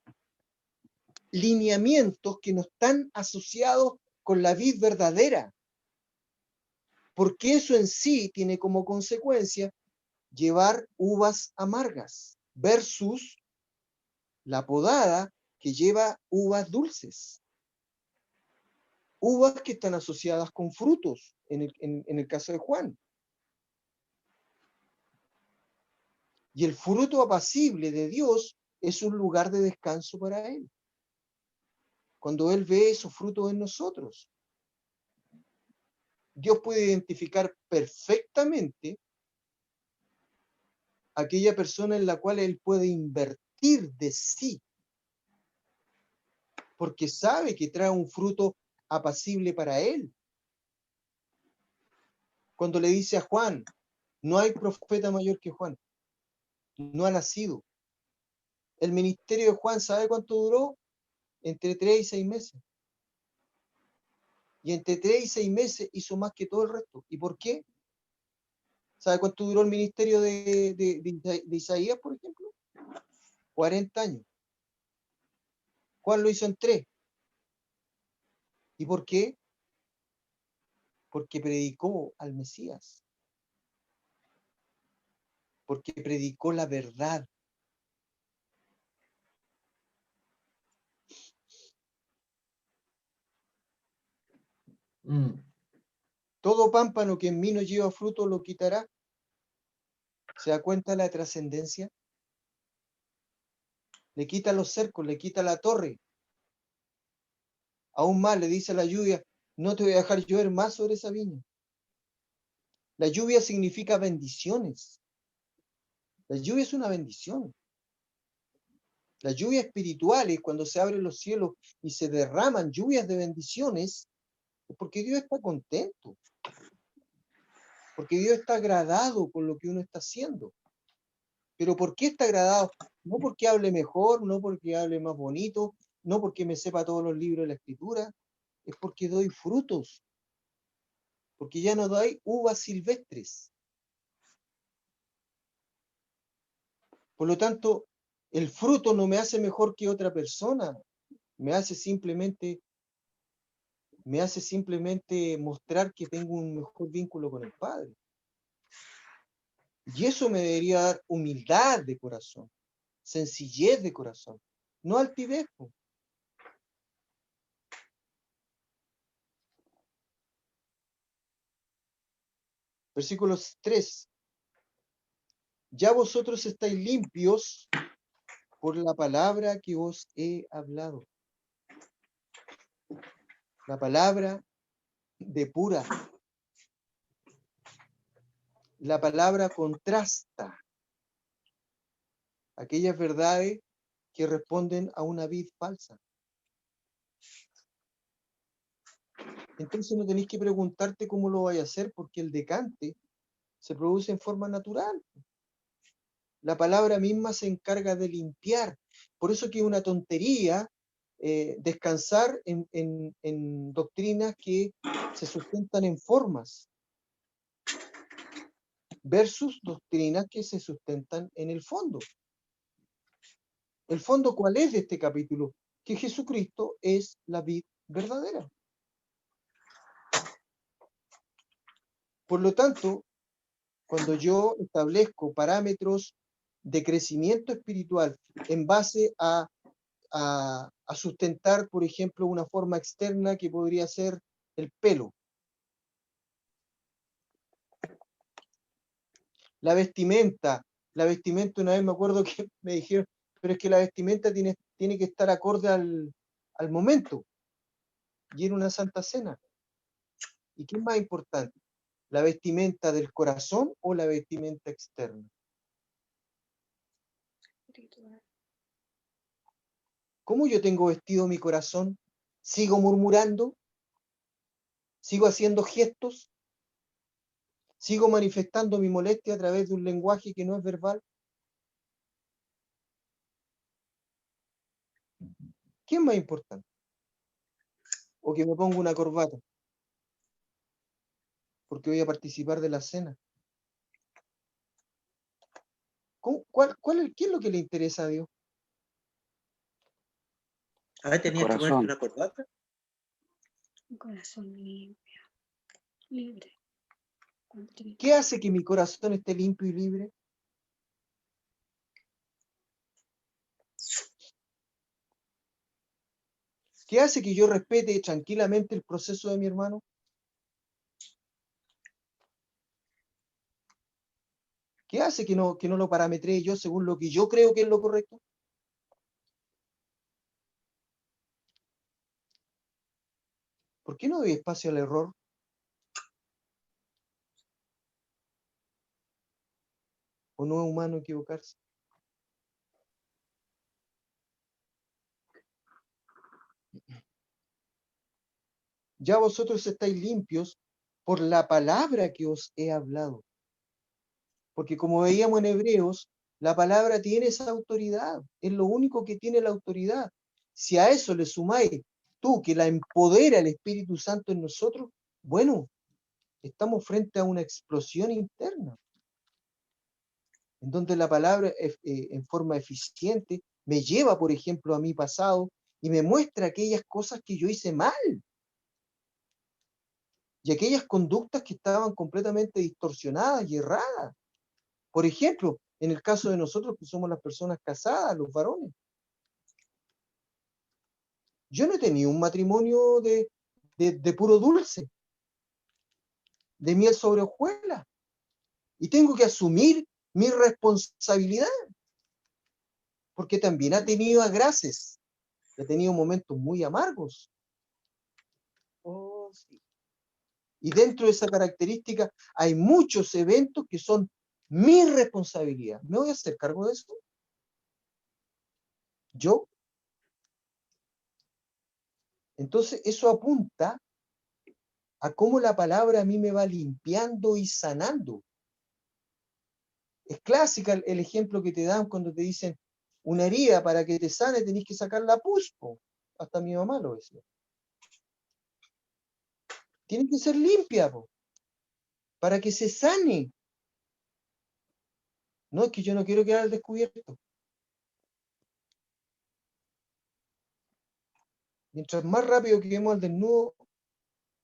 lineamientos que no están asociados con la vid verdadera. Porque eso en sí tiene como consecuencia llevar uvas amargas versus la podada que lleva uvas dulces. Uvas que están asociadas con frutos, en el caso de Juan. Y el fruto apacible de Dios es un lugar de descanso para Él. Cuando Él ve esos frutos en nosotros. Dios puede identificar perfectamente aquella persona en la cual Él puede invertir de sí. Porque sabe que trae un fruto apacible para Él. Cuando le dice a Juan, no hay profeta mayor que Juan. No ha nacido. El ministerio de Juan, ¿sabe cuánto duró? Entre 3 y 6 meses. Y entre 3 y 6 meses hizo más que todo el resto. ¿Y por qué? ¿Sabe cuánto duró el ministerio de Isaías, por ejemplo? 40 años. Juan lo hizo en 3. ¿Y por qué? Porque predicó al Mesías. Porque predicó la verdad. Todo pámpano que en mí no lleva fruto lo quitará. ¿Se da cuenta de la trascendencia? Le quita los cercos, le quita la torre. Aún más le dice a la lluvia, no te voy a dejar llover más sobre esa viña. La lluvia significa bendiciones. La lluvia es una bendición. Las lluvias espirituales, cuando se abren los cielos y se derraman lluvias de bendiciones, es porque Dios está contento. Porque Dios está agradado con lo que uno está haciendo. ¿Pero por qué está agradado? No porque hable mejor, no porque hable más bonito, no porque me sepa todos los libros de la Escritura, es porque doy frutos. Porque ya no doy uvas silvestres. Por lo tanto, el fruto no me hace mejor que otra persona, me hace simplemente mostrar que tengo un mejor vínculo con el Padre. Y eso me debería dar humildad de corazón, sencillez de corazón, no altivez. Versículo 3. Ya vosotros estáis limpios por la palabra que os he hablado. La palabra depura. La palabra contrasta aquellas verdades que responden a una vid falsa. Entonces no tenéis que preguntarte cómo lo vais a hacer, porque el decante se produce en forma natural. La palabra misma se encarga de limpiar. Por eso que es una tontería descansar en doctrinas que se sustentan en formas, versus doctrinas que se sustentan en el fondo. ¿El fondo cuál es de este capítulo? Que Jesucristo es la vid verdadera. Por lo tanto, cuando yo establezco parámetros de crecimiento espiritual en base a sustentar, por ejemplo, una forma externa que podría ser el pelo, la vestimenta, una vez me acuerdo que me dijeron, pero es que la vestimenta tiene que estar acorde al momento, y en una Santa Cena. ¿Y qué es más importante? ¿La vestimenta del corazón o la vestimenta externa? ¿Cómo yo tengo vestido mi corazón? ¿Sigo murmurando? ¿Sigo haciendo gestos? ¿Sigo manifestando mi molestia a través de un lenguaje que no es verbal? ¿Qué es más importante? ¿O que me ponga una corbata? Porque voy a participar de la cena. ¿Qué es lo que le interesa a Dios?
¿Tenías que ponerte una corbata?
Un corazón limpio, libre.
¿Qué hace que mi corazón esté limpio y libre? ¿Qué hace que yo respete tranquilamente el proceso de mi hermano? ¿Qué hace que no lo parametree yo según lo que yo creo que es lo correcto? ¿Por qué no doy espacio al error? ¿O no es humano equivocarse? Ya vosotros estáis limpios por la palabra que os he hablado. Porque como veíamos en Hebreos, la palabra tiene esa autoridad, es lo único que tiene la autoridad. Si a eso le sumáis tú, que la empodera el Espíritu Santo en nosotros, bueno, estamos frente a una explosión interna. en donde la palabra en forma eficiente me lleva, por ejemplo, a mi pasado y me muestra aquellas cosas que yo hice mal y aquellas conductas que estaban completamente distorsionadas y erradas. Por ejemplo, en el caso de nosotros que somos las personas casadas, los varones. Yo no he tenido un matrimonio de puro dulce, de miel sobre hojuelas, y tengo que asumir mi responsabilidad, porque también ha tenido agraces, ha tenido momentos muy amargos. Oh, sí. Y dentro de esa característica hay muchos eventos que son mi responsabilidad. ¿Me voy a hacer cargo de esto? ¿Yo? Entonces eso apunta a cómo la palabra a mí me va limpiando y sanando. Es clásica el ejemplo que te dan cuando te dicen una herida para que te sane tenés que sacar la pus. Hasta mi mamá lo decía. Tiene que ser limpia, para que se sane. No, es que yo no quiero quedar al descubierto. Mientras más rápido quedemos al desnudo,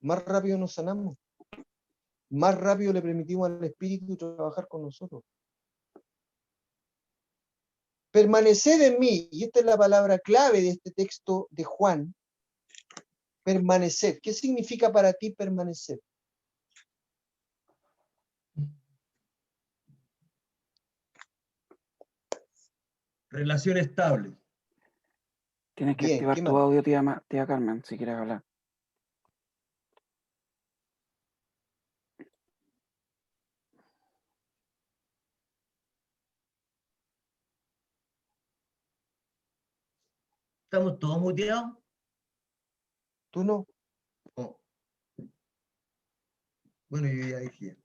más rápido nos sanamos. Más rápido le permitimos al Espíritu trabajar con nosotros. Permaneced en mí, y esta es la palabra clave de este texto de Juan. Permanecer. ¿Qué significa para ti permanecer?
Relación estable.
Tienes que
Bien,
activar
¿qué
tu
más?
audio, tía Carmen, si quieres hablar.
¿Estamos todos muteados?
¿Tú no?
Oh. Bueno, yo ya dije.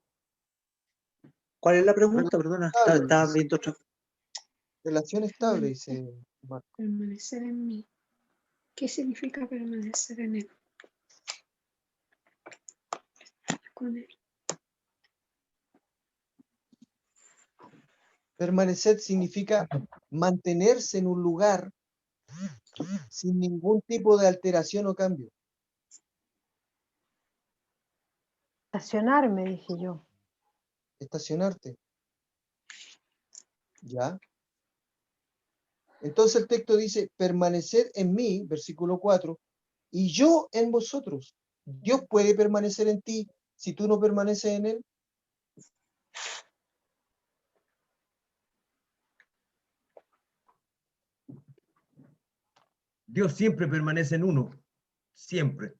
¿Cuál es la pregunta? Perdona, estaba viendo otra.
Relación estable, dice Marco.
Permanecer en mí. ¿Qué significa permanecer en él? Con él.
Permanecer significa mantenerse en un lugar sin ningún tipo de alteración o cambio.
Estacionarme, dije yo.
Estacionarte. ¿Ya? Entonces el texto dice, permaneced en mí, versículo 4, y yo en vosotros. Dios puede permanecer en ti si tú no permaneces en él.
Dios siempre permanece en uno. Siempre.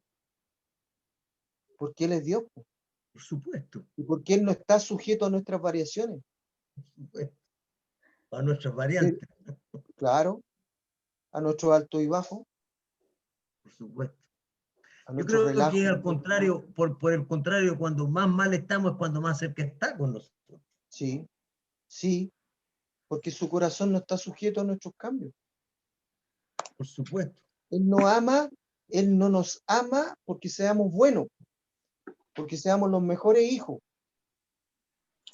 Porque él es Dios.
Por supuesto.
Y porque él no está sujeto a nuestras variaciones.
Por supuesto. A nuestras variantes.
Claro. A nuestro alto y bajo.
Por supuesto.
A
Yo
nuestro
creo
relajo.
que al contrario, por el contrario, cuando más mal estamos es cuando más cerca está con nosotros.
Sí. Sí. Porque su corazón no está sujeto a nuestros cambios.
Por supuesto.
Él no ama, él no nos ama porque seamos buenos, porque seamos los mejores hijos.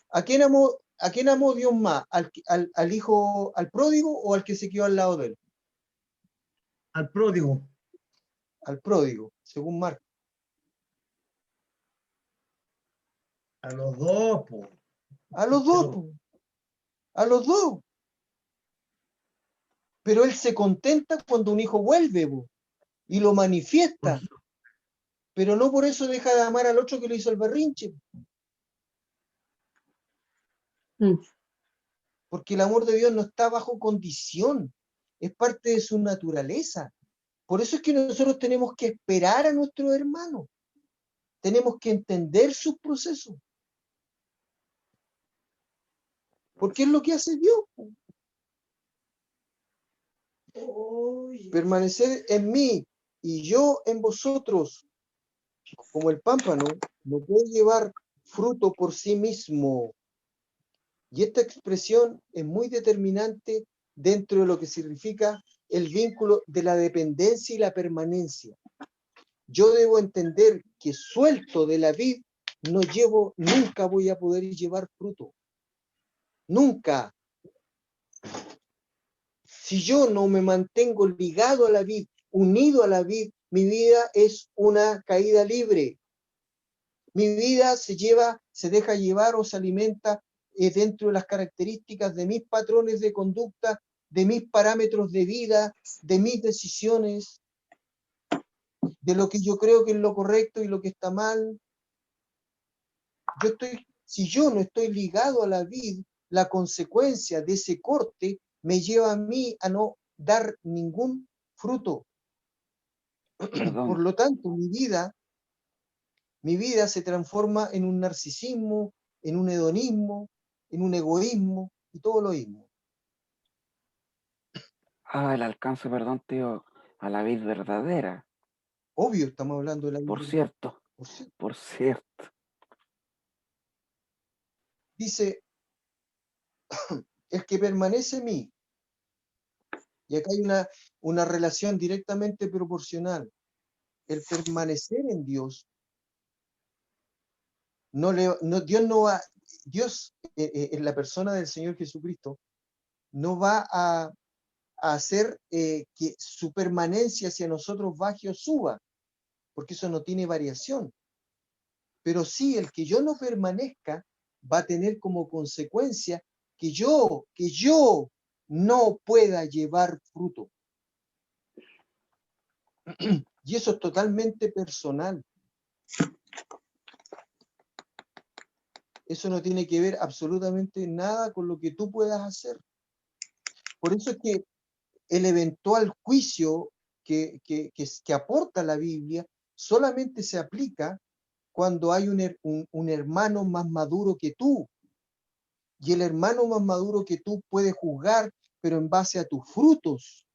¿A quién amó Dios más? ¿Al hijo, al pródigo o al que se quedó al lado de él?
Al pródigo.
Al pródigo, según Marcos.
A los dos, po.
A los dos, po. A los dos. Pero él se contenta cuando un hijo vuelve, po, y lo manifiesta. Pero no por eso deja de amar al otro que le hizo el berrinche. Porque el amor de Dios no está bajo condición. Es parte de su naturaleza. Por eso es que nosotros tenemos que esperar a nuestros hermanos. Tenemos que entender sus procesos. Porque es lo que hace Dios. Permanecer en mí y yo en vosotros, como el pámpano, no puede llevar fruto por sí mismo. Y esta expresión es muy determinante dentro de lo que significa el vínculo de la dependencia y la permanencia. Yo debo entender que suelto de la vid nunca voy a poder llevar fruto. Nunca. Si yo no me mantengo ligado a la vid, unido a la vid, mi vida es una caída libre. Mi vida se deja llevar o se alimenta dentro de las características de mis patrones de conducta, de mis parámetros de vida, de mis decisiones, de lo que yo creo que es lo correcto y lo que está mal. Si yo no estoy ligado a la vid, la consecuencia de ese corte me lleva a mí a no dar ningún fruto.
Perdón.
Por lo tanto, mi vida se transforma en un narcisismo, en un hedonismo, en un egoísmo y todo lo mismo.
El alcance, perdón, tío, a la vid verdadera.
Obvio, estamos hablando de la
Por
vida.
cierto,
Por cierto.
por cierto.
Dice, el que permanece en mí, y acá hay una relación directamente proporcional. El permanecer en Dios, Dios en la persona del Señor Jesucristo, no va a hacer que su permanencia hacia nosotros baje o suba, porque eso no tiene variación. Pero sí, el que yo no permanezca va a tener como consecuencia que yo no pueda llevar fruto. Y eso es totalmente personal. Eso no tiene que ver absolutamente nada con lo que tú puedas hacer. Por eso es que el eventual juicio que aporta la Biblia solamente se aplica cuando hay un hermano más maduro que tú. Y el hermano más maduro que tú puede juzgar, pero en base a tus frutos.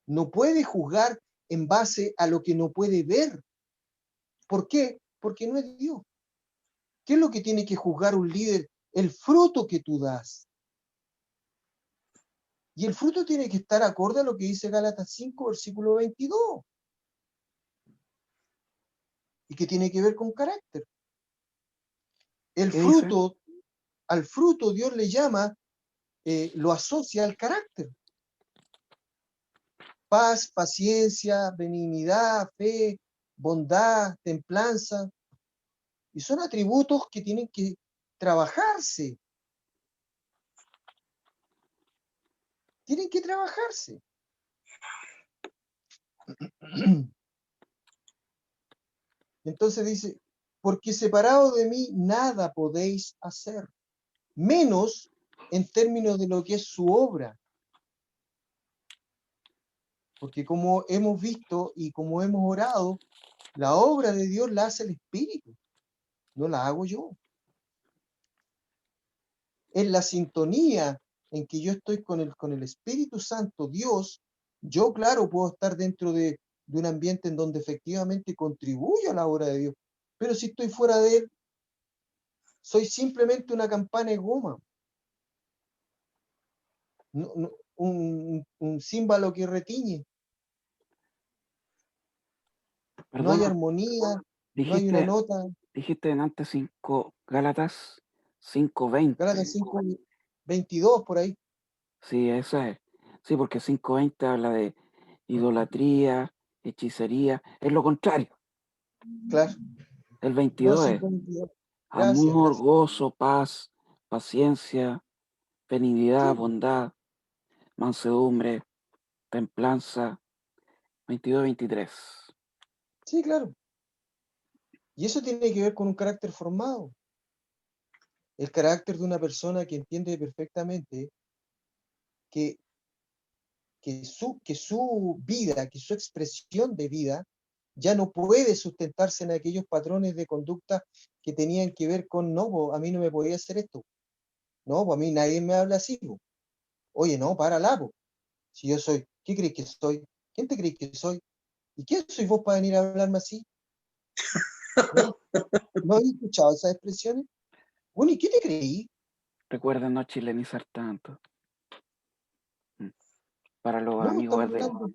No puede juzgar en base a lo que no puede ver. ¿Por qué? Porque no es Dios. ¿Qué es lo que tiene que juzgar un líder? El fruto que tú das. Y el fruto tiene que estar acorde a lo que dice Gálatas 5, versículo 22. Y que tiene que ver con carácter. El
¿Qué dice?
fruto, al fruto Dios le llama, lo asocia al carácter. Paz, paciencia, benignidad, fe, bondad, templanza. Y son atributos que tienen que trabajarse. Tienen que trabajarse. Entonces dice, porque separado de mí nada podéis hacer, menos en términos de lo que es su obra. Porque como hemos visto y como hemos orado, la obra de Dios la hace el Espíritu, no la hago yo. En la sintonía en que yo estoy con el Espíritu Santo, Dios, yo claro puedo estar dentro de un ambiente en donde efectivamente contribuyo a la obra de Dios, pero si estoy fuera de él, soy simplemente una campana de goma, un címbalo que retiñe. No hay
Perdona,
armonía, no hay una nota.
dijiste en antes 5, Gálatas 5:20.
Gálatas 5:22 por ahí.
Sí, esa es. Sí, porque 5:20 habla de idolatría, hechicería. Es lo contrario.
Claro.
El
No,
22 es
5:22. Gracias,
amor,
gracias.
gozo, paz, paciencia, benignidad,
Sí,
bondad, mansedumbre, templanza. 22-23.
sí, claro. Y eso tiene que ver con un carácter formado. El carácter de una persona que entiende perfectamente que, su vida, que su expresión de vida, ya no puede sustentarse en aquellos patrones de conducta que tenían que ver con, no, po, a mí no me podía hacer esto. No, pues a mí nadie me habla así. Po. Oye, no, párala, po. Si yo soy, ¿qué crees que soy? ¿Quién te crees que soy? ¿Y quién soy vos para venir a hablarme así? ¿No? ¿No habéis escuchado esas expresiones? Bueno, ¿y qué te creí?
Recuerda no chilenizar tanto. Para los
No, estamos
amigos
hablando.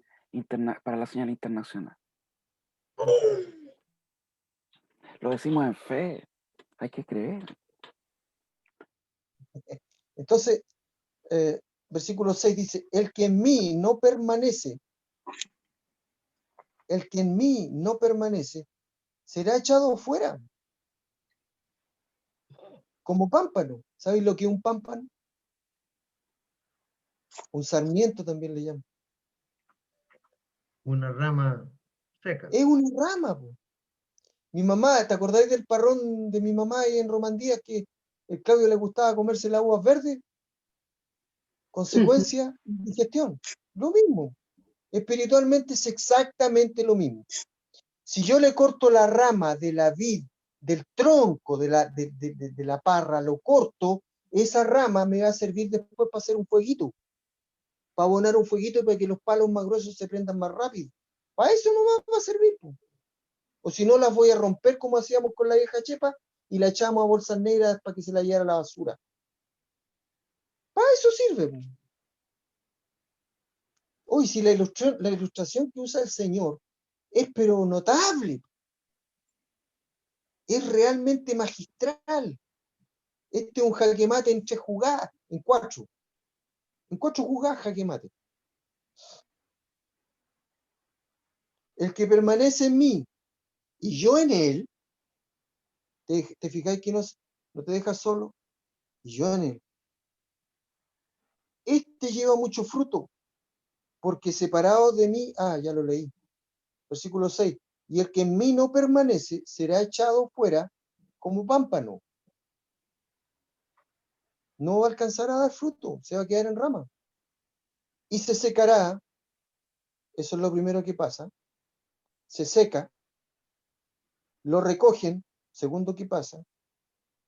para la señal internacional. Lo decimos en fe. Hay que creer.
Entonces, versículo 6 dice, el que en mí no permanece, será echado fuera, como pámpano. ¿Sabéis lo que es un pámpano? Un sarmiento también le llaman.
Una rama seca.
Es una rama, po. Mi mamá, ¿te acordáis del parrón de mi mamá ahí en Romandía que el Claudio le gustaba comerse las uvas verdes? Consecuencia, digestión. Lo mismo. Espiritualmente es exactamente lo mismo. Si yo le corto la rama de la vid, del tronco de la parra, lo corto, esa rama me va a servir después para hacer un fueguito, para abonar un fueguito para que los palos más gruesos se prendan más rápido. Para eso no va a servir, po. O si no, las voy a romper como hacíamos con la vieja chepa y la echamos a bolsas negras para que se la llevara a la basura. Para eso sirve, po. Hoy, si la ilustración que usa el Señor es pero notable, es realmente magistral. Este es un jaque mate en 3 jugadas, en 4. En 4 jugadas jaque mate. El que permanece en mí y yo en él, te fijáis que no te deja solo, y yo en él. Este lleva mucho fruto, porque separado de mí, ya lo leí, versículo 6, y el que en mí no permanece será echado fuera como pámpano. No va a alcanzar a dar fruto, se va a quedar en rama. Y se secará, eso es lo primero que pasa, se seca, lo recogen, segundo que pasa,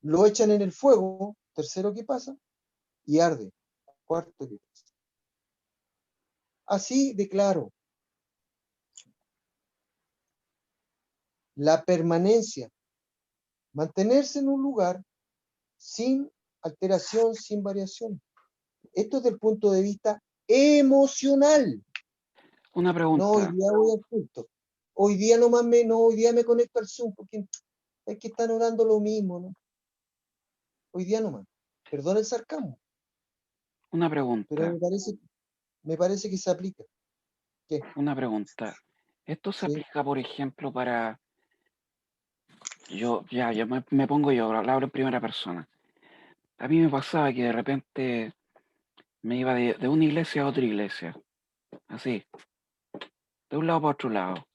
lo echan en el fuego, tercero que pasa, y arde, cuarto que pasa. Así declaro, la permanencia, mantenerse en un lugar sin alteración, sin variación. Esto es del punto de vista emocional.
Una
No, hoy
pregunta.
día voy al culto. Hoy día hoy día me conecto al Zoom porque es que están orando lo mismo, ¿no? Hoy día nomás. Perdón el sarcasmo,
Una
pero
pregunta.
me parece que se aplica. ¿Qué?
Una pregunta. Esto se
Sí.
aplica, por ejemplo, para... Yo me pongo yo, lo hablo en primera persona. A mí me pasaba que de repente me iba de una iglesia a otra iglesia. Así, de un lado para otro lado.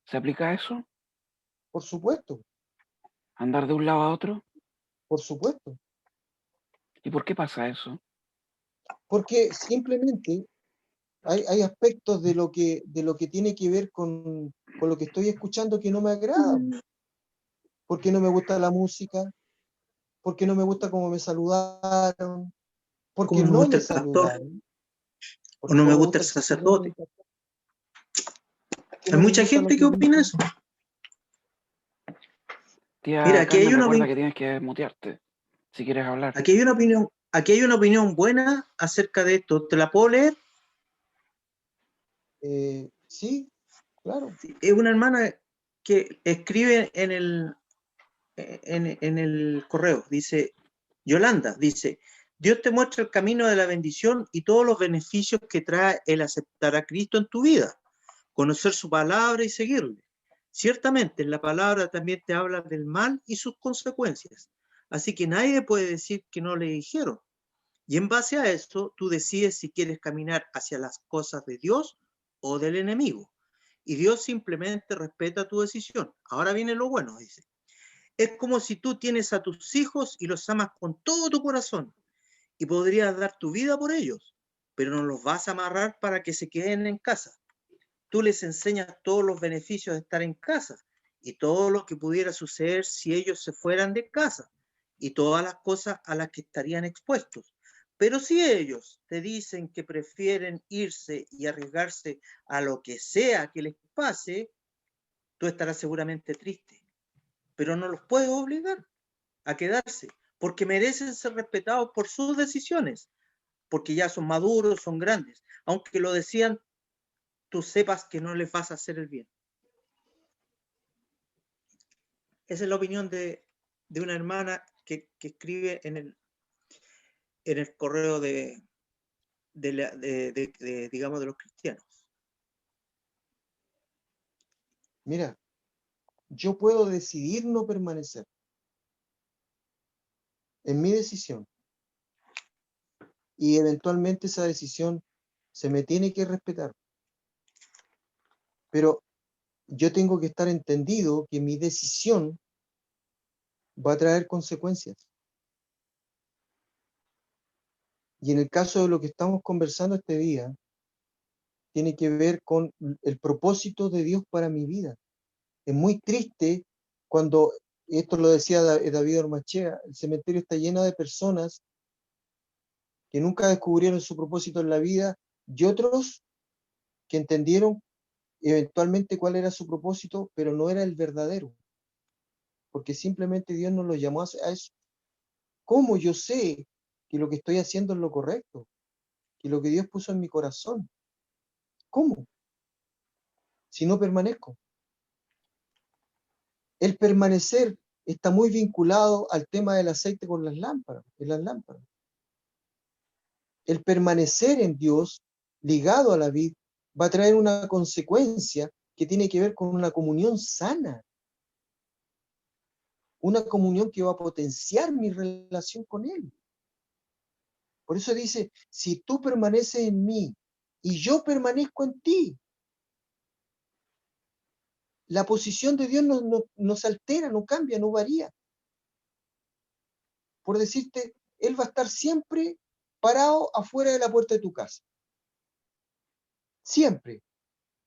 ¿Se aplica eso?
Por supuesto,
¿Andar de un lado a otro?
por supuesto.
¿Y por qué pasa eso?
Porque simplemente hay aspectos de lo que tiene que ver con lo que estoy escuchando que no me agrada. Porque no me gusta la música, porque no me gusta cómo me saludaron, porque
Como no me
no
gusta
me
el pastor,
saludaron,
o
porque
no
no
me
me
gusta
gusta
el
el sacerdote,
sacerdote.
que
Hay
no me
mucha
gusta lo
gente
que
que opina
dice.
eso. Mira,
Tía Carmen, recuerda que tienes que mutearte si quieres hablar.
aquí hay una opinión buena acerca de esto. ¿Te la puedo leer?
Sí, claro.
Es una hermana que escribe en el correo, dice, Yolanda, dice, Dios te muestra el camino de la bendición y todos los beneficios que trae el aceptar a Cristo en tu vida, conocer su palabra y seguirle. Ciertamente, en la palabra también te habla del mal y sus consecuencias, así que nadie puede decir que no le dijeron. Y en base a eso, tú decides si quieres caminar hacia las cosas de Dios o del enemigo. Y Dios simplemente respeta tu decisión. Ahora viene lo bueno, dice. Es como si tú tienes a tus hijos y los amas con todo tu corazón y podrías dar tu vida por ellos, pero no los vas a amarrar para que se queden en casa. Tú les enseñas todos los beneficios de estar en casa y todo lo que pudiera suceder si ellos se fueran de casa y todas las cosas a las que estarían expuestos. Pero si ellos te dicen que prefieren irse y arriesgarse a lo que sea que les pase, tú estarás seguramente triste, pero no los puedes obligar a quedarse, porque merecen ser respetados por sus decisiones, porque ya son maduros, son grandes. Aunque lo decían, tú sepas que no les vas a hacer el bien. Esa es la opinión de una hermana que escribe en en el correo digamos, de los cristianos.
Mira, yo puedo decidir no permanecer. Es mi decisión. Y eventualmente esa decisión se me tiene que respetar. Pero yo tengo que estar entendido que mi decisión va a traer consecuencias. Y en el caso de lo que estamos conversando este día, tiene que ver con el propósito de Dios para mi vida. Es muy triste cuando, esto lo decía David Ormachea, el cementerio está lleno de personas que nunca descubrieron su propósito en la vida y otros que entendieron eventualmente cuál era su propósito, pero no era el verdadero, porque simplemente Dios nos lo llamó a eso. ¿Cómo yo sé que lo que estoy haciendo es lo correcto? Que lo que Dios puso en mi corazón. ¿Cómo? Si no permanezco. El permanecer está muy vinculado al tema del aceite con las lámparas, en las lámparas. El permanecer en Dios, ligado a la vid, va a traer una consecuencia que tiene que ver con una comunión sana. Una comunión que va a potenciar mi relación con Él. Por eso dice, si tú permaneces en mí y yo permanezco en ti, la posición de Dios no se altera, no cambia, no varía. Por decirte, Él va a estar siempre parado afuera de la puerta de tu casa. Siempre.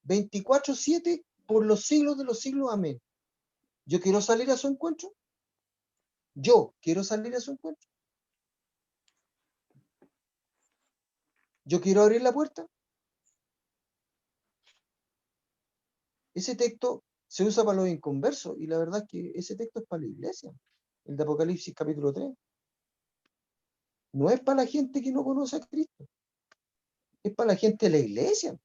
24/7 por los siglos de los siglos. Amén. Yo quiero salir a su encuentro. Yo quiero salir a su encuentro. Yo quiero abrir la puerta. Ese texto se usa para los inconversos y la verdad es que ese texto es para la iglesia. El de Apocalipsis capítulo 3. No es para la gente que no conoce a Cristo. Es para la gente de la iglesia.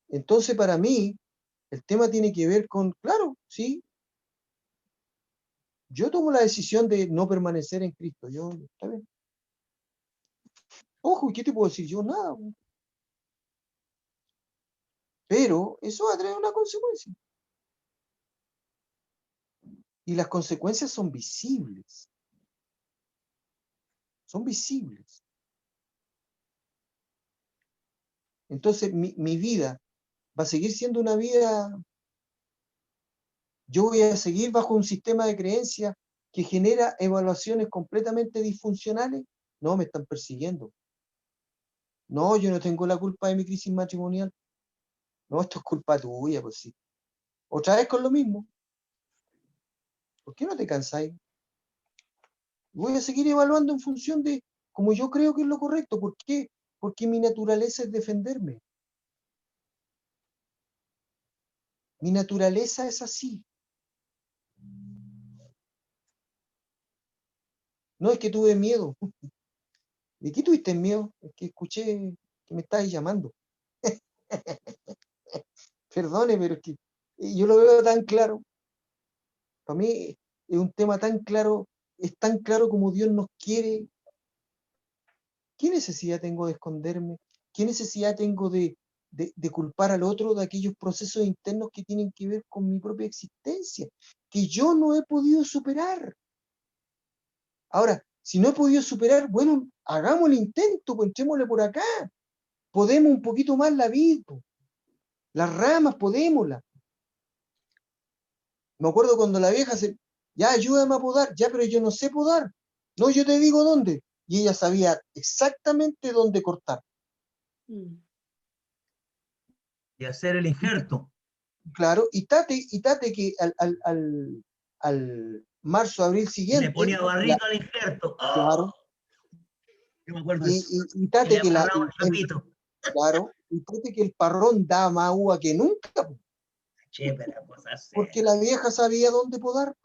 Entonces, para mí, el tema tiene que ver con, claro, sí, yo tomo la decisión de no permanecer en Cristo. Yo, está bien. Ojo, ¿qué te puedo decir? Yo nada. Pero eso va a traer una consecuencia. Y las consecuencias son visibles. Son visibles. Entonces, mi vida va a seguir siendo una vida. Yo voy a seguir bajo un sistema de creencias que genera evaluaciones completamente disfuncionales. No, me están persiguiendo. No, yo no tengo la culpa de mi crisis matrimonial. No, esto es culpa tuya, pues sí. Otra vez con lo mismo. ¿Por qué no te cansáis? Voy a seguir evaluando en función de como yo creo que es lo correcto. ¿Por qué? Porque mi naturaleza es defenderme. Mi naturaleza es así. No es que tuve miedo. ¿De qué tuviste miedo? Es que escuché que me estabas llamando. Perdone, pero es que yo lo veo tan claro. Para mí es un tema tan claro, es tan claro como Dios nos quiere. ¿Qué necesidad tengo de esconderme? ¿Qué necesidad tengo de culpar al otro de aquellos procesos internos que tienen que ver con mi propia existencia, que yo no he podido superar? Ahora, si no he podido superar, bueno, hagamos el intento, pues entrémosle por acá. Podemos un poquito más la vida. Las ramas, podémosla. Me acuerdo cuando la vieja ya ayúdame a podar, ya, pero yo no sé podar. No, yo te digo dónde. Y ella sabía exactamente dónde cortar.
Y hacer el injerto.
Claro, y tate que al marzo, abril siguiente.
Le ponía barrito al injerto. ¡Oh!
Claro.
Yo me acuerdo
Y tate que
claro.
Y tate que el parrón da más uva que nunca.
Chepa, pues,
porque la vieja sabía dónde podar.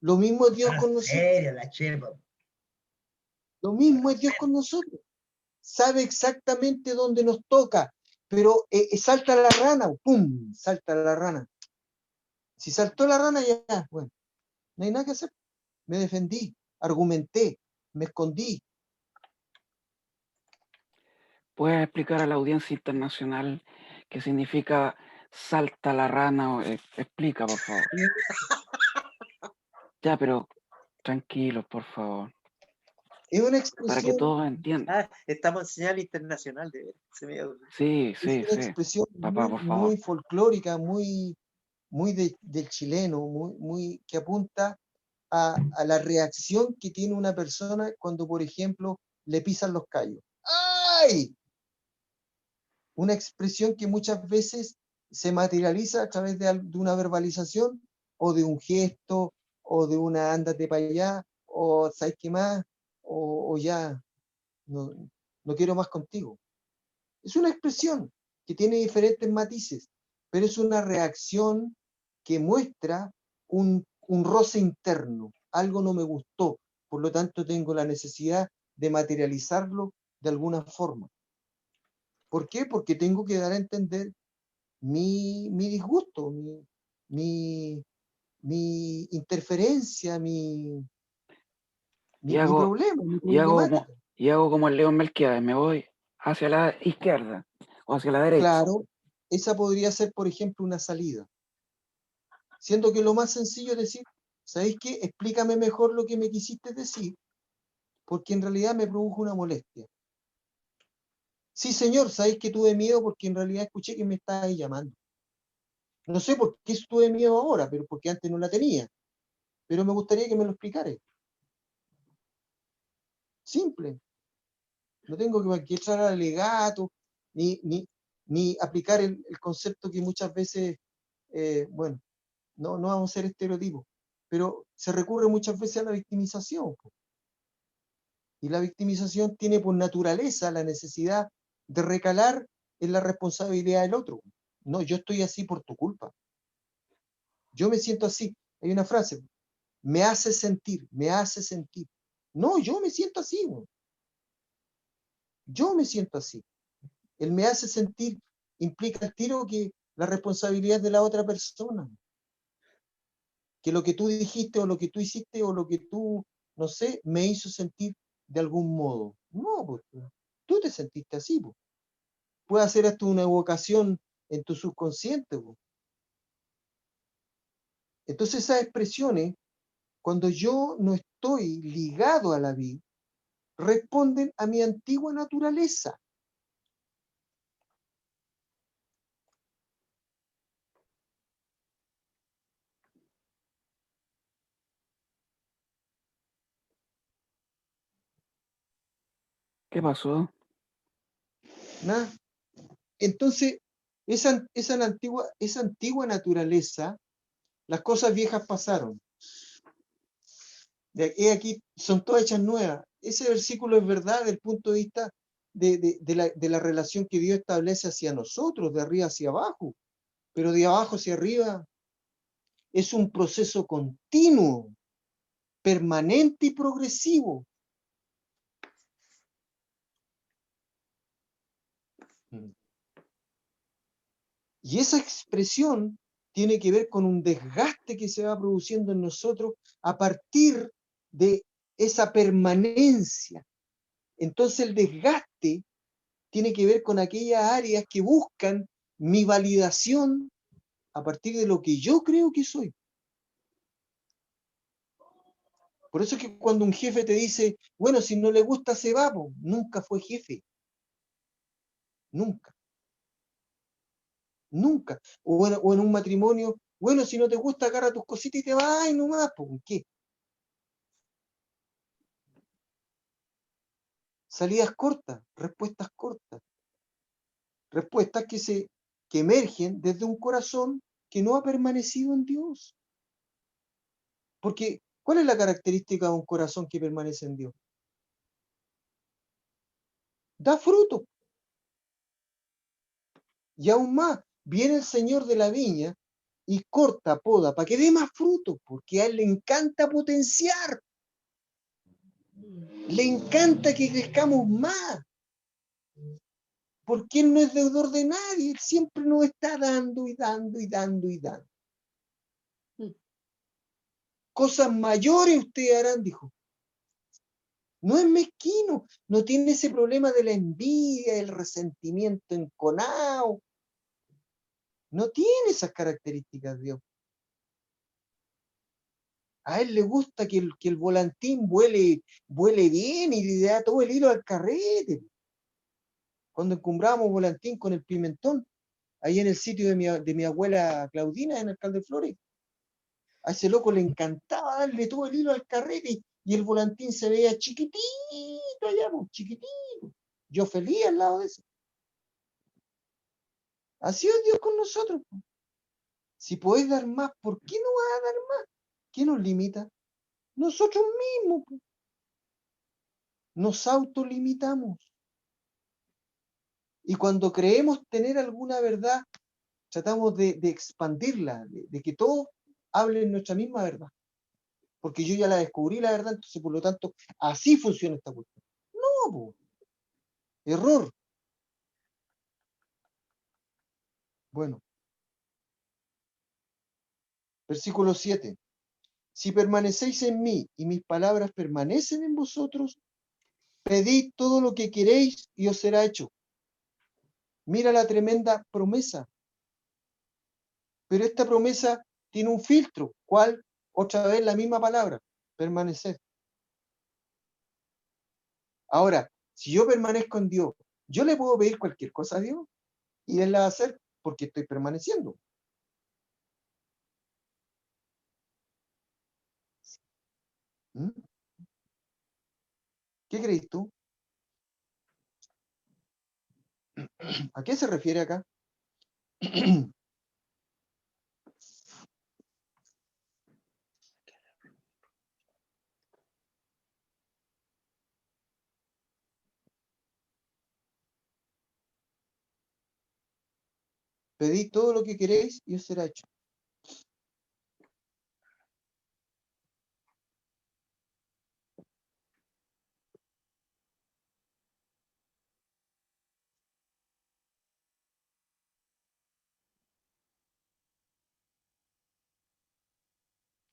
Lo mismo es Dios con nosotros.
Seria, la chepa.
Lo mismo es Dios con nosotros. Sabe exactamente dónde nos toca, pero salta la rana, ¡pum! Salta la rana. Si saltó la rana, ya, bueno, no hay nada que hacer. me defendí, argumenté, me escondí.
¿Puedes explicar a la audiencia internacional qué significa salta la rana? Explica, por favor. Ya, pero tranquilos, por favor,
Es una
para que
expresión,
todos entiendan.
Ah, estamos en señal internacional de se me dio-
Sí,
es
sí,
una
sí.
expresión
Papá,
muy,
por favor.
muy folclórica, muy del chileno, muy que apunta a la reacción que tiene una persona cuando, por ejemplo, le pisan los callos. ¡Ay! Una expresión que muchas veces se materializa a través de una verbalización o de un gesto o de una ándate para allá o ¿sabes qué más? O ya, no, no quiero más contigo. Es una expresión que tiene diferentes matices, pero es una reacción que muestra un roce interno. Algo no me gustó, por lo tanto tengo la necesidad de materializarlo de alguna forma. ¿Por qué? Porque tengo que dar a entender mi disgusto, mi, mi interferencia,
Y
mi
hago,
problema, mi
y hago como,
problemática.
y hago como el león Melquiades, me voy hacia la izquierda o hacia la derecha.
Claro, esa podría ser, por ejemplo, una salida. Siendo que lo más sencillo es decir, ¿sabéis qué? Explícame mejor lo que me quisiste decir, porque en realidad me produjo una molestia. Sí, señor, sabéis que tuve miedo porque en realidad escuché que me estabais llamando. No sé por qué tuve miedo ahora, pero porque antes no la tenía. Pero me gustaría que me lo explicaras. Simple. No tengo que echar al alegato, ni aplicar el concepto que muchas veces, bueno, no vamos a ser estereotipos, pero se recurre muchas veces a la victimización. Y la victimización tiene por naturaleza la necesidad de recalar en la responsabilidad del otro. No, yo estoy así por tu culpa. Yo me siento así. Hay una frase, me hace sentir, me hace sentir. No, yo me siento así. ¿No? Yo me siento así. El me hace sentir implica el tiro que la responsabilidad es de la otra persona. Que lo que tú dijiste o lo que tú hiciste o lo que tú, no sé, me hizo sentir de algún modo. No, pues, tú te sentiste así. Pues. Puede hacer hasta una evocación en tu subconsciente. Pues. Entonces esas expresiones, cuando yo no estoy ligado a la vida, responden a mi antigua naturaleza.
¿Qué pasó?
¿No? Entonces, esa antigua naturaleza, las cosas viejas pasaron. Aquí son todas hechas nuevas. Ese versículo es verdad desde el punto de vista de la relación que Dios establece hacia nosotros, de arriba hacia abajo, pero de abajo hacia arriba es un proceso continuo, permanente y progresivo. Y esa expresión tiene que ver con un desgaste que se va produciendo en nosotros a partir de esa permanencia. Entonces el desgaste tiene que ver con aquellas áreas que buscan mi validación a partir de lo que yo creo que soy. Por eso es que cuando un jefe te dice, bueno, si no le gusta se va, pues, nunca fue jefe. Nunca. Nunca. O en un matrimonio, bueno, si no te gusta, agarra tus cositas y te vas y nomás, pues, ¿qué? Salidas cortas, respuestas cortas. Respuestas que emergen desde un corazón que no ha permanecido en Dios. Porque, ¿cuál es la característica de un corazón que permanece en Dios? Da fruto. Y aún más, viene el Señor de la viña y corta, poda, para que dé más fruto, porque a Él le encanta potenciar. Le encanta que crezcamos más. Porque Él no es deudor de nadie, Él siempre nos está dando y dando y dando y dando. cosas mayores ustedes harán, dijo. No es mezquino, no tiene ese problema de la envidia, el resentimiento enconado. No tiene esas características Dios. A él le gusta que el volantín vuele bien y le da todo el hilo al carrete. Cuando encumbramos volantín con el pimentón, ahí en el sitio de mi abuela Claudina, en Alcalde Flores, a ese loco le encantaba darle todo el hilo al carrete y el volantín se veía chiquitito allá, pues, chiquitito. Yo feliz al lado de eso. Así es Dios con nosotros. Si podéis dar más, ¿por qué no vas a dar más? ¿Quién nos limita? Nosotros mismos. Nos autolimitamos. Y cuando creemos tener alguna verdad, tratamos de expandirla, de que todos hablen nuestra misma verdad. Porque yo ya la descubrí la verdad, entonces por lo tanto, así funciona esta cuestión. No, po. Error. Bueno. Versículo 7. Si permanecéis en mí y mis palabras permanecen en vosotros, pedid todo lo que queréis y os será hecho. Mira la tremenda promesa. Pero esta promesa tiene un filtro. ¿Cuál? Otra vez la misma palabra, permanecer. Ahora, si yo permanezco en Dios, yo le puedo pedir cualquier cosa a Dios y Él la va a hacer porque estoy permaneciendo. ¿Mm? ¿Qué crees tú? ¿A qué se refiere acá? Pedid todo lo que queréis y os será hecho.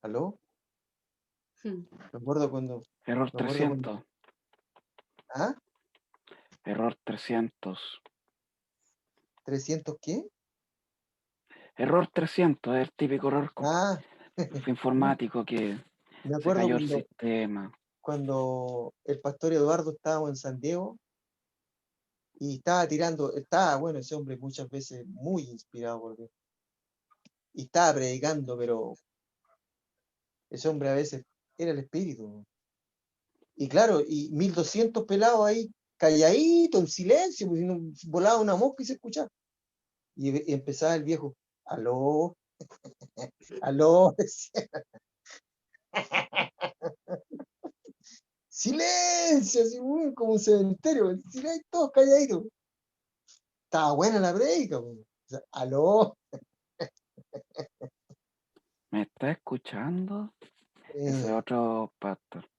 ¿Aló? Me acuerdo cuando...
Error
Me acuerdo cuando...
300.
¿Ah?
Error 300.
¿300 qué?
Error 300, es el típico error
Ah,
informático que
me
se
acuerdo
cayó el sistema.
cuando el pastor Eduardo estaba en San Diego y estaba, bueno, ese hombre muchas veces muy inspirado por Dios. Y estaba predicando, pero ese hombre a veces era el espíritu. Y claro, y 1200 pelados ahí, calladito, en silencio, pues, no, volaba una mosca y se escuchaba. Y empezaba el viejo, aló, aló, decía. Silencio, así, como un cementerio, silencio, todos calladitos. Estaba buena la predica, pues. O sea, aló.
¿Me está escuchando? Ese otro pastor.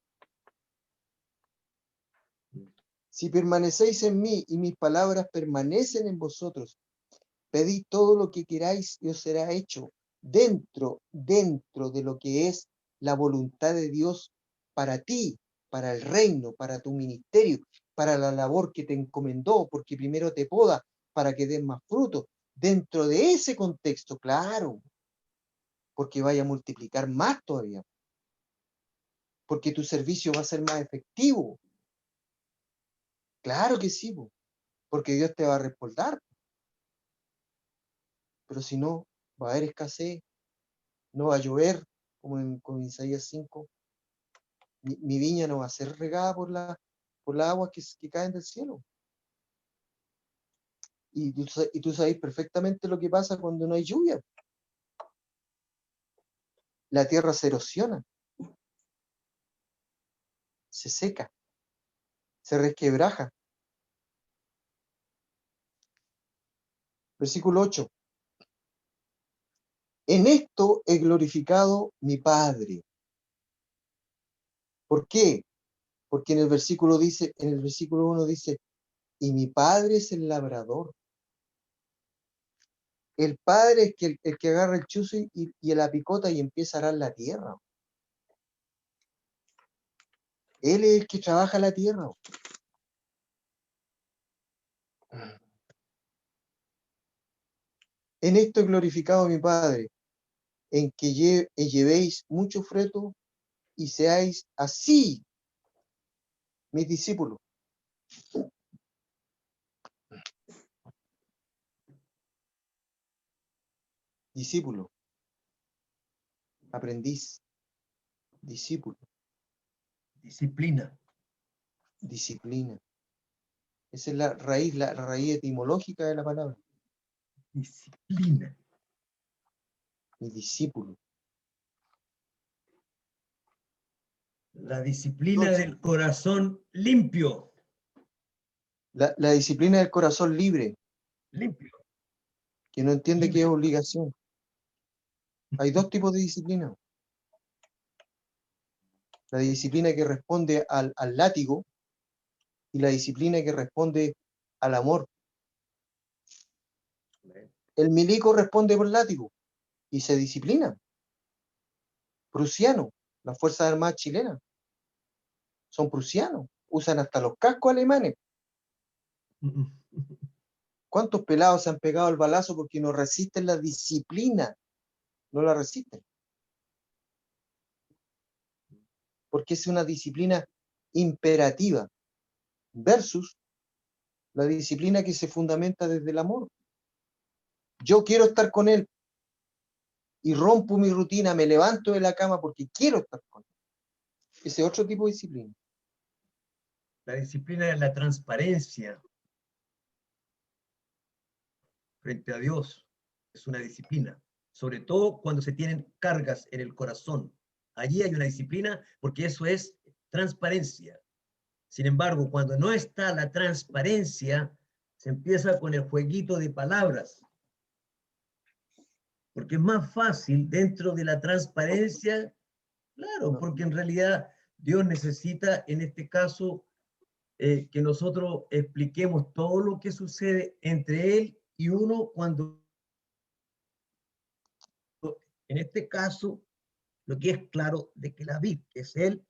Si permanecéis en mí y mis palabras permanecen en vosotros, pedid todo lo que queráis y os será hecho dentro de lo que es la voluntad de Dios para ti, para el reino, para tu ministerio, para la labor que te encomendó, porque primero te poda para que des más fruto. Dentro de ese contexto, claro, porque vaya a multiplicar más todavía, porque tu servicio va a ser más efectivo. Claro que sí, porque Dios te va a respaldar. Pero si no, va a haber escasez, no va a llover, como con Isaías 5. Mi viña no va a ser regada por las aguas que caen del cielo. Y tú sabes perfectamente lo que pasa cuando no hay lluvia. La tierra se erosiona, se seca, se resquebraja. Versículo 8. En esto he glorificado mi Padre. ¿Por qué? Porque en el versículo 1 dice, y mi Padre es el labrador. El Padre es el que agarra el chuzo y la picota y empieza a arar la tierra. Él es el que trabaja la tierra. En esto he glorificado a mi Padre, en que llevéis mucho fruto y seáis así mis discípulos. Discípulo, aprendiz, discípulo,
Disciplina.
disciplina. Esa es la raíz etimológica de la palabra.
Disciplina.
Mi discípulo.
La disciplina
Entonces,
del corazón limpio.
la disciplina del corazón libre,
Limpio.
que no entiende
Libre.
que es obligación. Hay dos tipos de disciplina. La disciplina que responde al látigo y la disciplina que responde al amor. El milico responde por látigo y se disciplina. Prusiano, las Fuerzas Armadas chilenas, son prusianos, usan hasta los cascos alemanes. ¿Cuántos pelados se han pegado el balazo porque no resisten la disciplina? No la resisten. Porque es una disciplina imperativa versus la disciplina que se fundamenta desde el amor. Yo quiero estar con él y rompo mi rutina, me levanto de la cama porque quiero estar con él. Ese es otro tipo de disciplina.
La disciplina de la transparencia frente a Dios es una disciplina, sobre todo cuando se tienen cargas en el corazón. Allí hay una disciplina porque eso es transparencia. Sin embargo, cuando no está la transparencia, se empieza con el jueguito de palabras. Porque es más fácil dentro de la transparencia, claro, porque en realidad Dios necesita en este caso que nosotros expliquemos todo lo que sucede entre Él y uno cuando, en este caso, lo que es claro de que la vid, que es Él,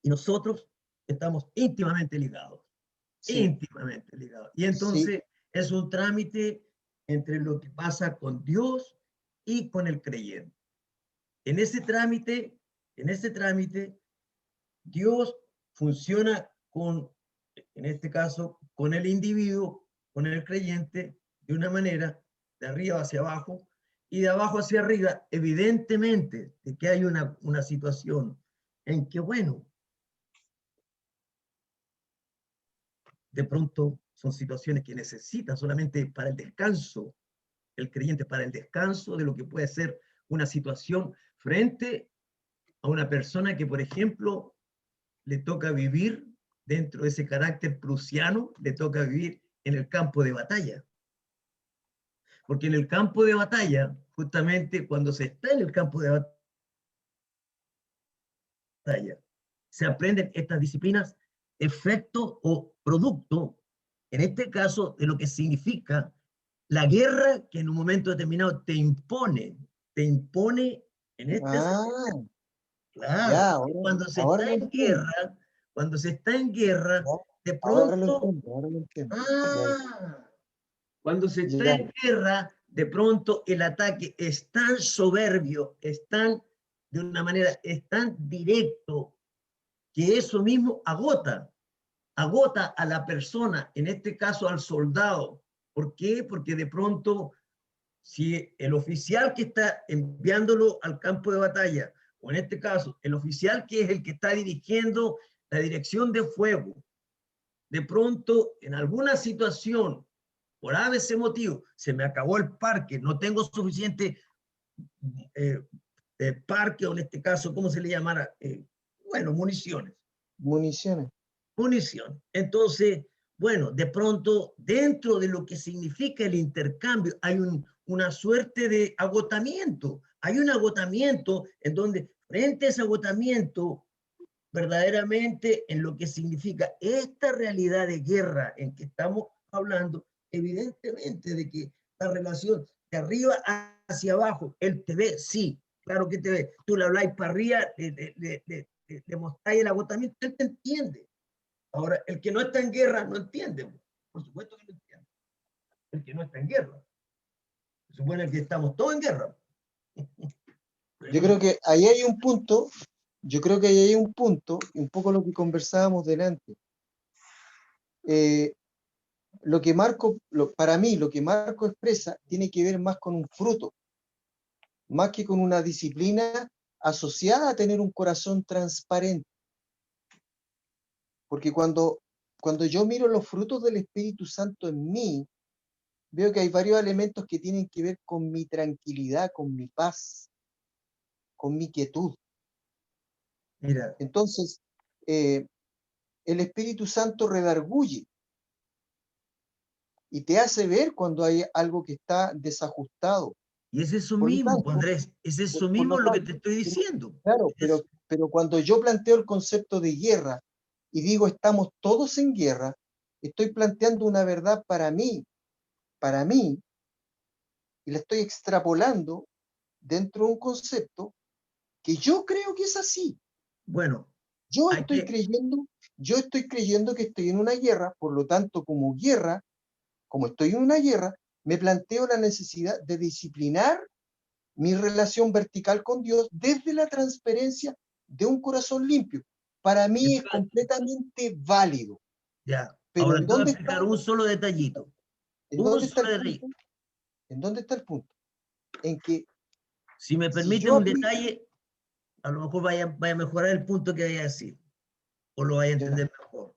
y nosotros estamos íntimamente ligados.
Sí.
Íntimamente ligados. Y entonces
Sí.
es un trámite entre lo que pasa con Dios y con el creyente. En ese trámite, Dios funciona con, en este caso, con el individuo, con el creyente, de una manera, de arriba hacia abajo, y de abajo hacia arriba, evidentemente, de que hay una situación en que, bueno, de pronto son situaciones que necesitan solamente para el descanso, el creyente para el descanso de lo que puede ser una situación frente a una persona que, por ejemplo, le toca vivir dentro de ese carácter prusiano, le toca vivir en el campo de batalla. Porque en el campo de batalla, justamente cuando se está en el campo de batalla, se aprenden estas disciplinas, efecto o producto, en este caso, de lo que significa la guerra que en un momento determinado te impone en este sentido. Claro,
Ya,
cuando se
ahora
está
lo
en
entiendo.
guerra, cuando se está en guerra, de
Ahora lo
pronto,
entiendo, ahora lo entiendo.
cuando se está
Ya.
en guerra, de pronto el ataque es tan soberbio, es tan, de una manera, es tan directo, que eso mismo agota a la persona, en este caso al soldado. ¿Por qué? Porque de pronto, si el oficial que está enviándolo al campo de batalla, o en este caso, el oficial que es el que está dirigiendo la dirección de fuego, de pronto, en alguna situación, por ABC motivo, se me acabó el parque, no tengo suficiente parque, o en este caso, ¿cómo se le llamara? Bueno, municiones.
Municiones.
Munición. Entonces, bueno, de pronto, dentro de lo que significa el intercambio, hay una suerte de agotamiento. Hay un agotamiento en donde, frente a ese agotamiento, verdaderamente en lo que significa esta realidad de guerra en que estamos hablando, evidentemente de que la relación de arriba hacia abajo, él te ve, sí, claro que te ve. Tú le habláis para arriba, le le mostráis el agotamiento, él te entiende. Ahora, el que no está en guerra no entiende. Por supuesto que no entiende. El que no está en guerra. Se supone que estamos todos en guerra.
Yo creo que ahí hay un punto, yo creo que ahí hay un punto, y un poco lo que conversábamos delante. Para mí, lo que Marco expresa tiene que ver más con un fruto, más que con una disciplina asociada a tener un corazón transparente. Porque cuando yo miro los frutos del Espíritu Santo en mí, veo que hay varios elementos que tienen que ver con mi tranquilidad, con mi paz, con mi quietud.
Mira,
Entonces, el Espíritu Santo redarguye y te hace ver cuando hay algo que está desajustado.
y es eso
Por lo
mismo,
tanto,
Andrés, es eso
por
mismo
lo
lo que
tanto,
te estoy diciendo.
claro,
Es-
pero cuando yo planteo el concepto de guerra y digo estamos todos en guerra, estoy planteando una verdad para mí, y la estoy extrapolando dentro de un concepto que yo creo que es así.
bueno,
Yo
hay
estoy
que,
creyendo que estoy en una guerra, por lo tanto, como estoy en una guerra, me planteo la necesidad de disciplinar mi relación vertical con Dios desde la transparencia de un corazón limpio. Para mí es completamente válido.
ya,
Pero
ahora te voy a explicar un solo detallito.
¿en
Un
dónde está
solo
el
detalle.
punto? ¿En dónde está el punto? En que
Si me
si
permite
yo
un
aplico,
detalle, a lo mejor vaya a mejorar el punto que vaya a decir, o lo vaya a
ya,
entender mejor.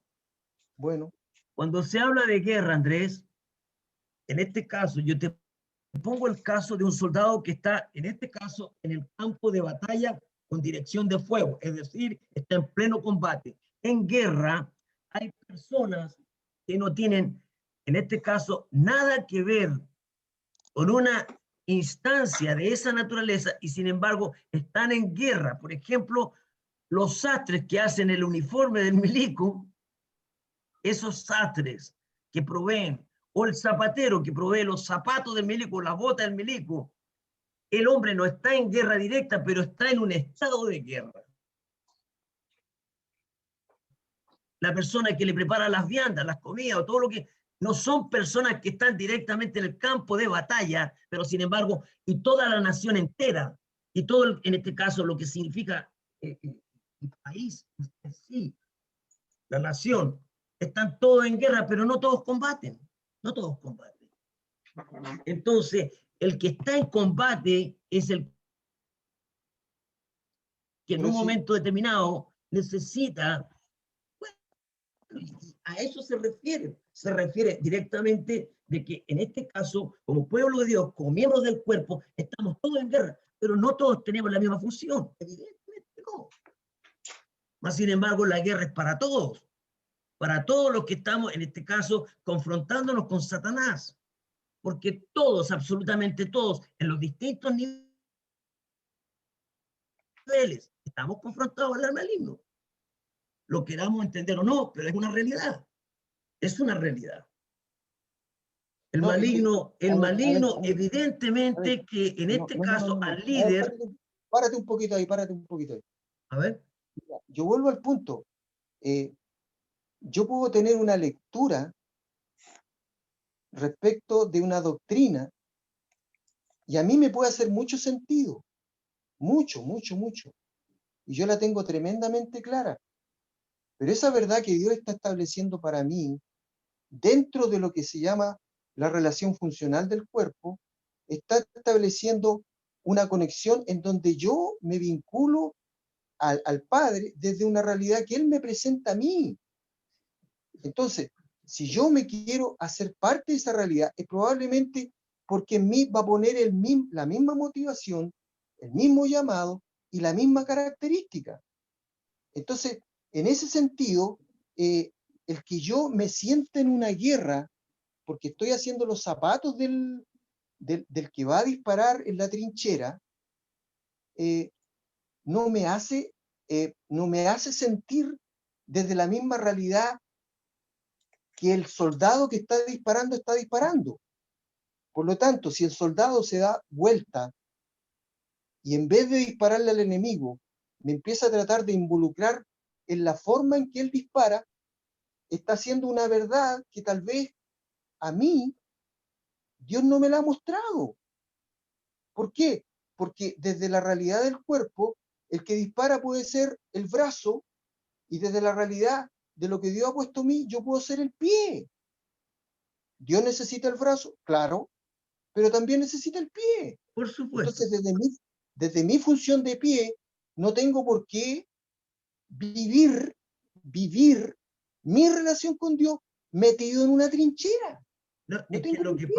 bueno,
Cuando se habla de guerra, Andrés, en este caso, yo te pongo el caso de un soldado que está, en este caso, en el campo de batalla con dirección de fuego, es decir, está en pleno combate. En guerra hay personas que no tienen, en este caso, nada que ver con una instancia de esa naturaleza y sin embargo están en guerra. Por ejemplo, los sastres que hacen el uniforme del milico, esos sastres que proveen, o el zapatero que provee los zapatos del milico, las botas del milico, el hombre no está en guerra directa, pero está en un estado de guerra. La persona que le prepara las viandas, las comidas o todo lo que... No son personas que están directamente en el campo de batalla, pero sin embargo, y toda la nación entera, y todo, en este caso, lo que significa el país, sí, la nación, están todos en guerra, pero no todos combaten, no todos combaten. Entonces, el que está en combate es el que en
pero
un
si,
momento determinado necesita, bueno, a eso se refiere directamente de que en este caso, como pueblo de Dios, como miembros del cuerpo, estamos todos en guerra, pero no todos tenemos la misma función, evidentemente no. Más sin embargo, la guerra es para todos los que estamos, en este caso, confrontándonos con Satanás, porque todos, absolutamente todos, en los distintos niveles, estamos confrontados al maligno. Lo queramos entender o no, pero es una realidad. Es una realidad. El
no, es que,
maligno,
a ver,
evidentemente que en este caso al
a ver,
líder,
párate un poquito ahí, párate un poquito ahí.
a ver,
Yo vuelvo al punto. Yo puedo tener una lectura respecto de una doctrina y a mí me puede hacer mucho sentido, mucho, mucho, mucho. Y yo la tengo tremendamente clara. Pero esa verdad que Dios está estableciendo para mí, dentro de lo que se llama la relación funcional del cuerpo, está estableciendo una conexión en donde yo me vinculo al Padre desde una realidad que Él me presenta a mí. Entonces, si yo me quiero hacer parte de esa realidad, es probablemente porque en mí va a poner la misma motivación, el mismo llamado y la misma característica. Entonces, en ese sentido, el que yo me sienta en una guerra porque estoy haciendo los zapatos del que va a disparar en la trinchera, eh, no me hace sentir desde la misma realidad que el soldado que está disparando. Por lo tanto, si el soldado se da vuelta y en vez de dispararle al enemigo, me empieza a tratar de involucrar en la forma en que él dispara, está haciendo una verdad que tal vez a mí Dios no me la ha mostrado. ¿Por qué? Porque desde la realidad del cuerpo, el que dispara puede ser el brazo, y desde la realidad de lo que Dios ha puesto en mí, yo puedo ser el pie. Dios necesita el brazo, claro, pero también necesita el pie.
Por supuesto.
Entonces, desde mi función de pie, no tengo por qué vivir mi relación con Dios metido en una trinchera.
No,
No
es que
tengo
lo
por
que
qué.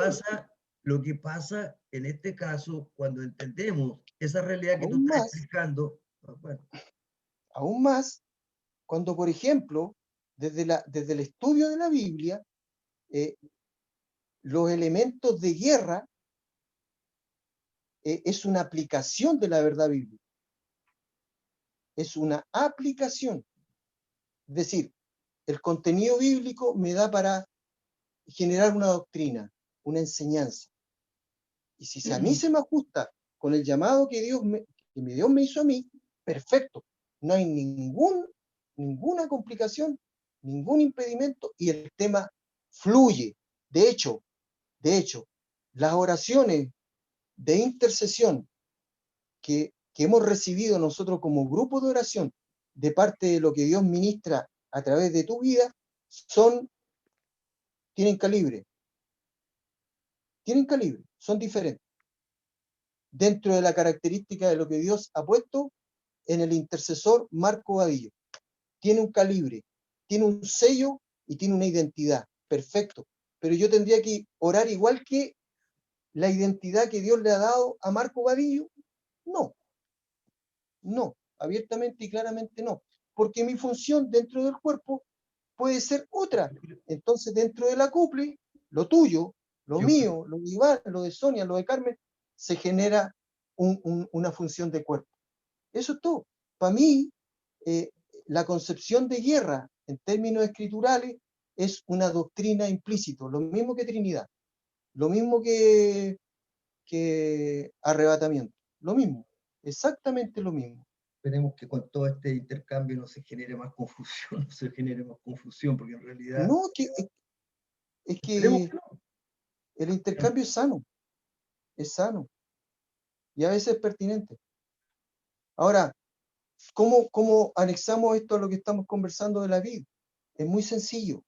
pasa en este caso, cuando entendemos esa realidad que tú
Aún
estás
más,
explicando, bueno,
aún más, cuando, por ejemplo, desde el estudio de la Biblia, los elementos de guerra es una aplicación de la verdad bíblica. Es una aplicación. Es decir, el contenido bíblico me da para generar una doctrina, una enseñanza. Y si a mí se me ajusta con el llamado que Dios me hizo a mí, perfecto. No hay ninguna complicación, ningún impedimento y el tema fluye. De hecho, las oraciones de intercesión que hemos recibido nosotros como grupo de oración de parte de lo que Dios ministra a través de tu vida, tienen calibre, son diferentes. Dentro de la característica de lo que Dios ha puesto en el intercesor Marco Vadillo. Tiene un calibre, tiene un sello y tiene una identidad. Perfecto. Pero yo tendría que orar igual que la identidad que Dios le ha dado a Marco Vadillo. No, abiertamente y claramente no. Porque mi función dentro del cuerpo puede ser otra. Entonces, dentro de la couple, lo tuyo, lo
yo,
mío, lo de Iván, lo de Sonia, lo de Carmen, se genera una función de cuerpo. Eso es todo. Para mí, la concepción de guerra, en términos escriturales, es una doctrina implícita, lo mismo que Trinidad, lo mismo que arrebatamiento, lo mismo, exactamente lo mismo.
esperemos que con todo este intercambio no se genere más confusión, no se genere más confusión, porque en realidad,
No, es
esperemos
que
que no.
el intercambio es sano y a veces es pertinente. Ahora, ¿cómo anexamos esto a lo que estamos conversando de la vida? Es muy sencillo.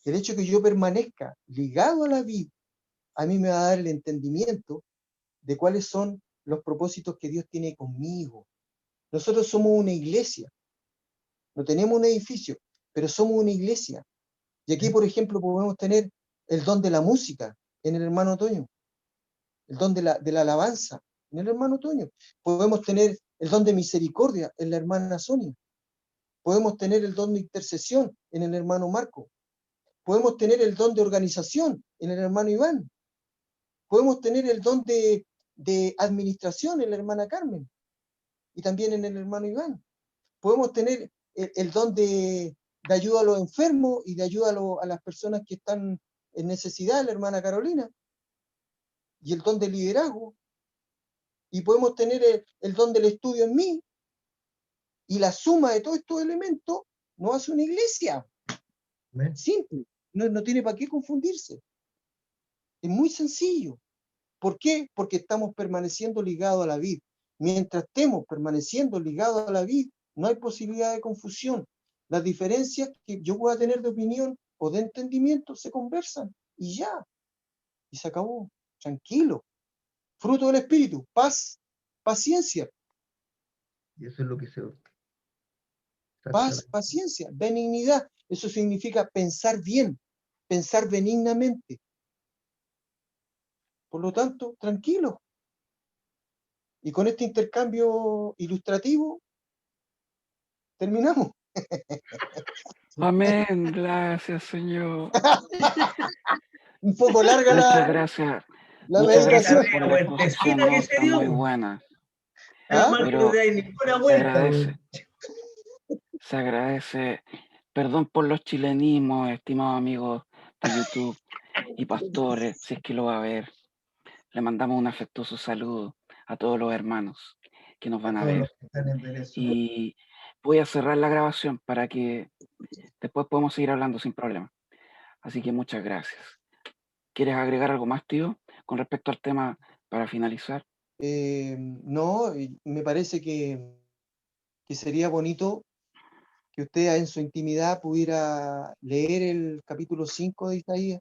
El hecho de que yo permanezca ligado a la vida, a mí me va a dar el entendimiento de cuáles son los propósitos que Dios tiene conmigo. Nosotros somos una iglesia, no tenemos un edificio, pero somos una iglesia. Y aquí, por ejemplo, podemos tener el don de la música en el hermano Toño, el don de la alabanza en el hermano Toño. Podemos tener el don de misericordia en la hermana Sonia. Podemos tener el don de intercesión en el hermano Marco. Podemos tener el don de organización en el hermano Iván. Podemos tener el don de administración en la hermana Carmen y también en el hermano Iván. Podemos tener el don de ayuda a los enfermos y de ayuda a las personas que están en necesidad, la hermana Carolina, y el don de liderazgo. Y podemos tener el don del estudio en mí, y la suma de todos estos elementos nos hace una iglesia. Simple, no tiene para qué confundirse. Es muy sencillo. ¿Por qué? Porque estamos permaneciendo ligados a la vid. Mientras estemos permaneciendo ligados a la vid, no hay posibilidad de confusión. Las diferencias que yo pueda tener de opinión o de entendimiento se conversan y ya. Y se acabó. Tranquilo. Fruto del Espíritu, paz, paciencia.
Y eso es lo que se...
Paz, paciencia, benignidad. Eso significa pensar bien, pensar benignamente. Por lo tanto, tranquilo. Y con este intercambio ilustrativo, terminamos.
Amén, gracias, Señor.
Un poco larga
Muchas gracias.
la
Muchas
meditación.
gracias por la exposición,
vueltecita
no,
que se
está
dio.
muy buena.
¿Ah?
Más que
Pero
no te da ninguna
se
vuelta.
agradece, se agradece. Perdón por los chilenismos, estimados amigos de YouTube y pastores, si es que lo va a ver. Le mandamos un afectuoso saludo a todos los hermanos que nos van a
Todos
ver.
los que están en Venezuela.
Y voy a cerrar la grabación para que después podamos seguir hablando sin problema. Así que muchas gracias. ¿Quieres agregar algo más, tío, con respecto al tema para finalizar?
No, y me parece que sería bonito que usted en su intimidad pudiera leer el capítulo 5 de Isaías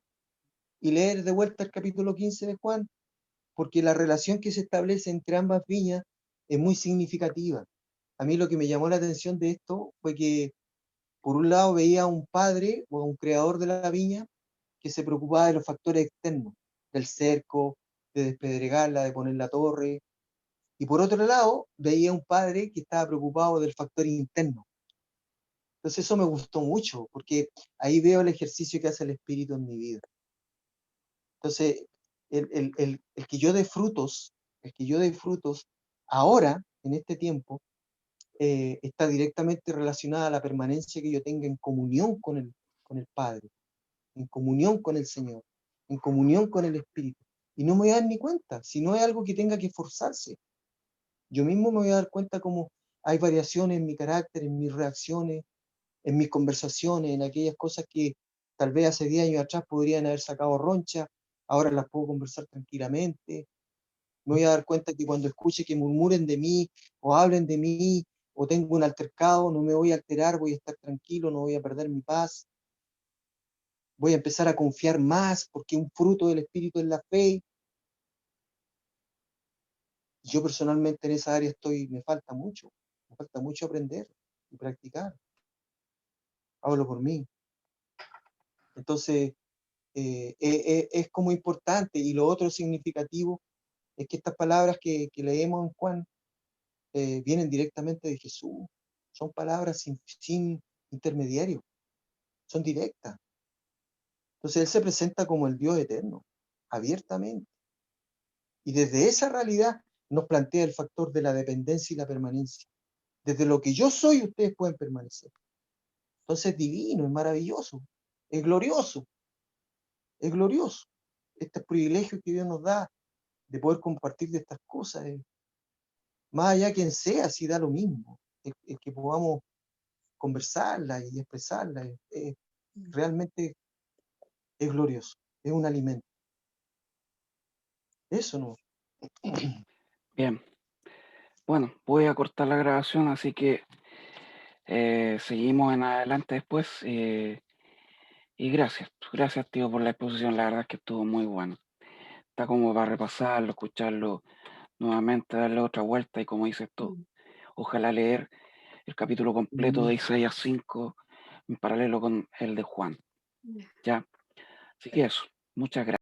y leer de vuelta el capítulo 15 de Juan, porque la relación que se establece entre ambas viñas es muy significativa. A mí lo que me llamó la atención de esto fue que, por un lado, veía a un padre o a un creador de la viña que se preocupaba de los factores externos, del cerco, de despedregarla, de poner la torre, y por otro lado, veía a un padre que estaba preocupado del factor interno. Entonces eso me gustó mucho, porque ahí veo el ejercicio que hace el Espíritu en mi vida. Entonces, el que yo dé frutos, ahora, en este tiempo, está directamente relacionada a la permanencia que yo tenga en comunión con el Padre, en comunión con el Señor, en comunión con el Espíritu. Y no me voy a dar ni cuenta, si no es algo que tenga que forzarse. Yo mismo me voy a dar cuenta cómo hay variaciones en mi carácter, en mis reacciones, en mis conversaciones, en aquellas cosas que tal vez hace 10 años atrás podrían haber sacado roncha, ahora las puedo conversar tranquilamente. Me voy a dar cuenta que cuando escuche que murmuren de mí o hablen de mí o tengo un altercado, no me voy a alterar, voy a estar tranquilo, no voy a perder mi paz. Voy a empezar a confiar más porque un fruto del Espíritu es la fe. Yo personalmente en esa área me falta mucho aprender y practicar. Hablo por mí. Entonces, es como importante, y lo otro significativo es que estas palabras que leemos en Juan vienen directamente de Jesús. Son palabras sin intermediario, son directas. Entonces Él se presenta como el Dios eterno, abiertamente. Y desde esa realidad nos plantea el factor de la dependencia y la permanencia. Desde lo que yo soy, ustedes pueden permanecer. Entonces es divino, es maravilloso, es glorioso, es glorioso. Este privilegio que Dios nos da de poder compartir de estas cosas, más allá quien sea, si da lo mismo, el que podamos conversarla y expresarla, realmente es glorioso, es un alimento. Eso no.
Bien. Bueno, voy a cortar la grabación, así que seguimos en adelante después. Y gracias, tío, por la exposición. La verdad es que estuvo muy bueno. Está como para repasarlo, escucharlo nuevamente, darle otra vuelta y como dices tú, ojalá leer el capítulo completo de Isaías 5 en paralelo con el de Juan. ¿Ya? Así que eso, muchas gracias.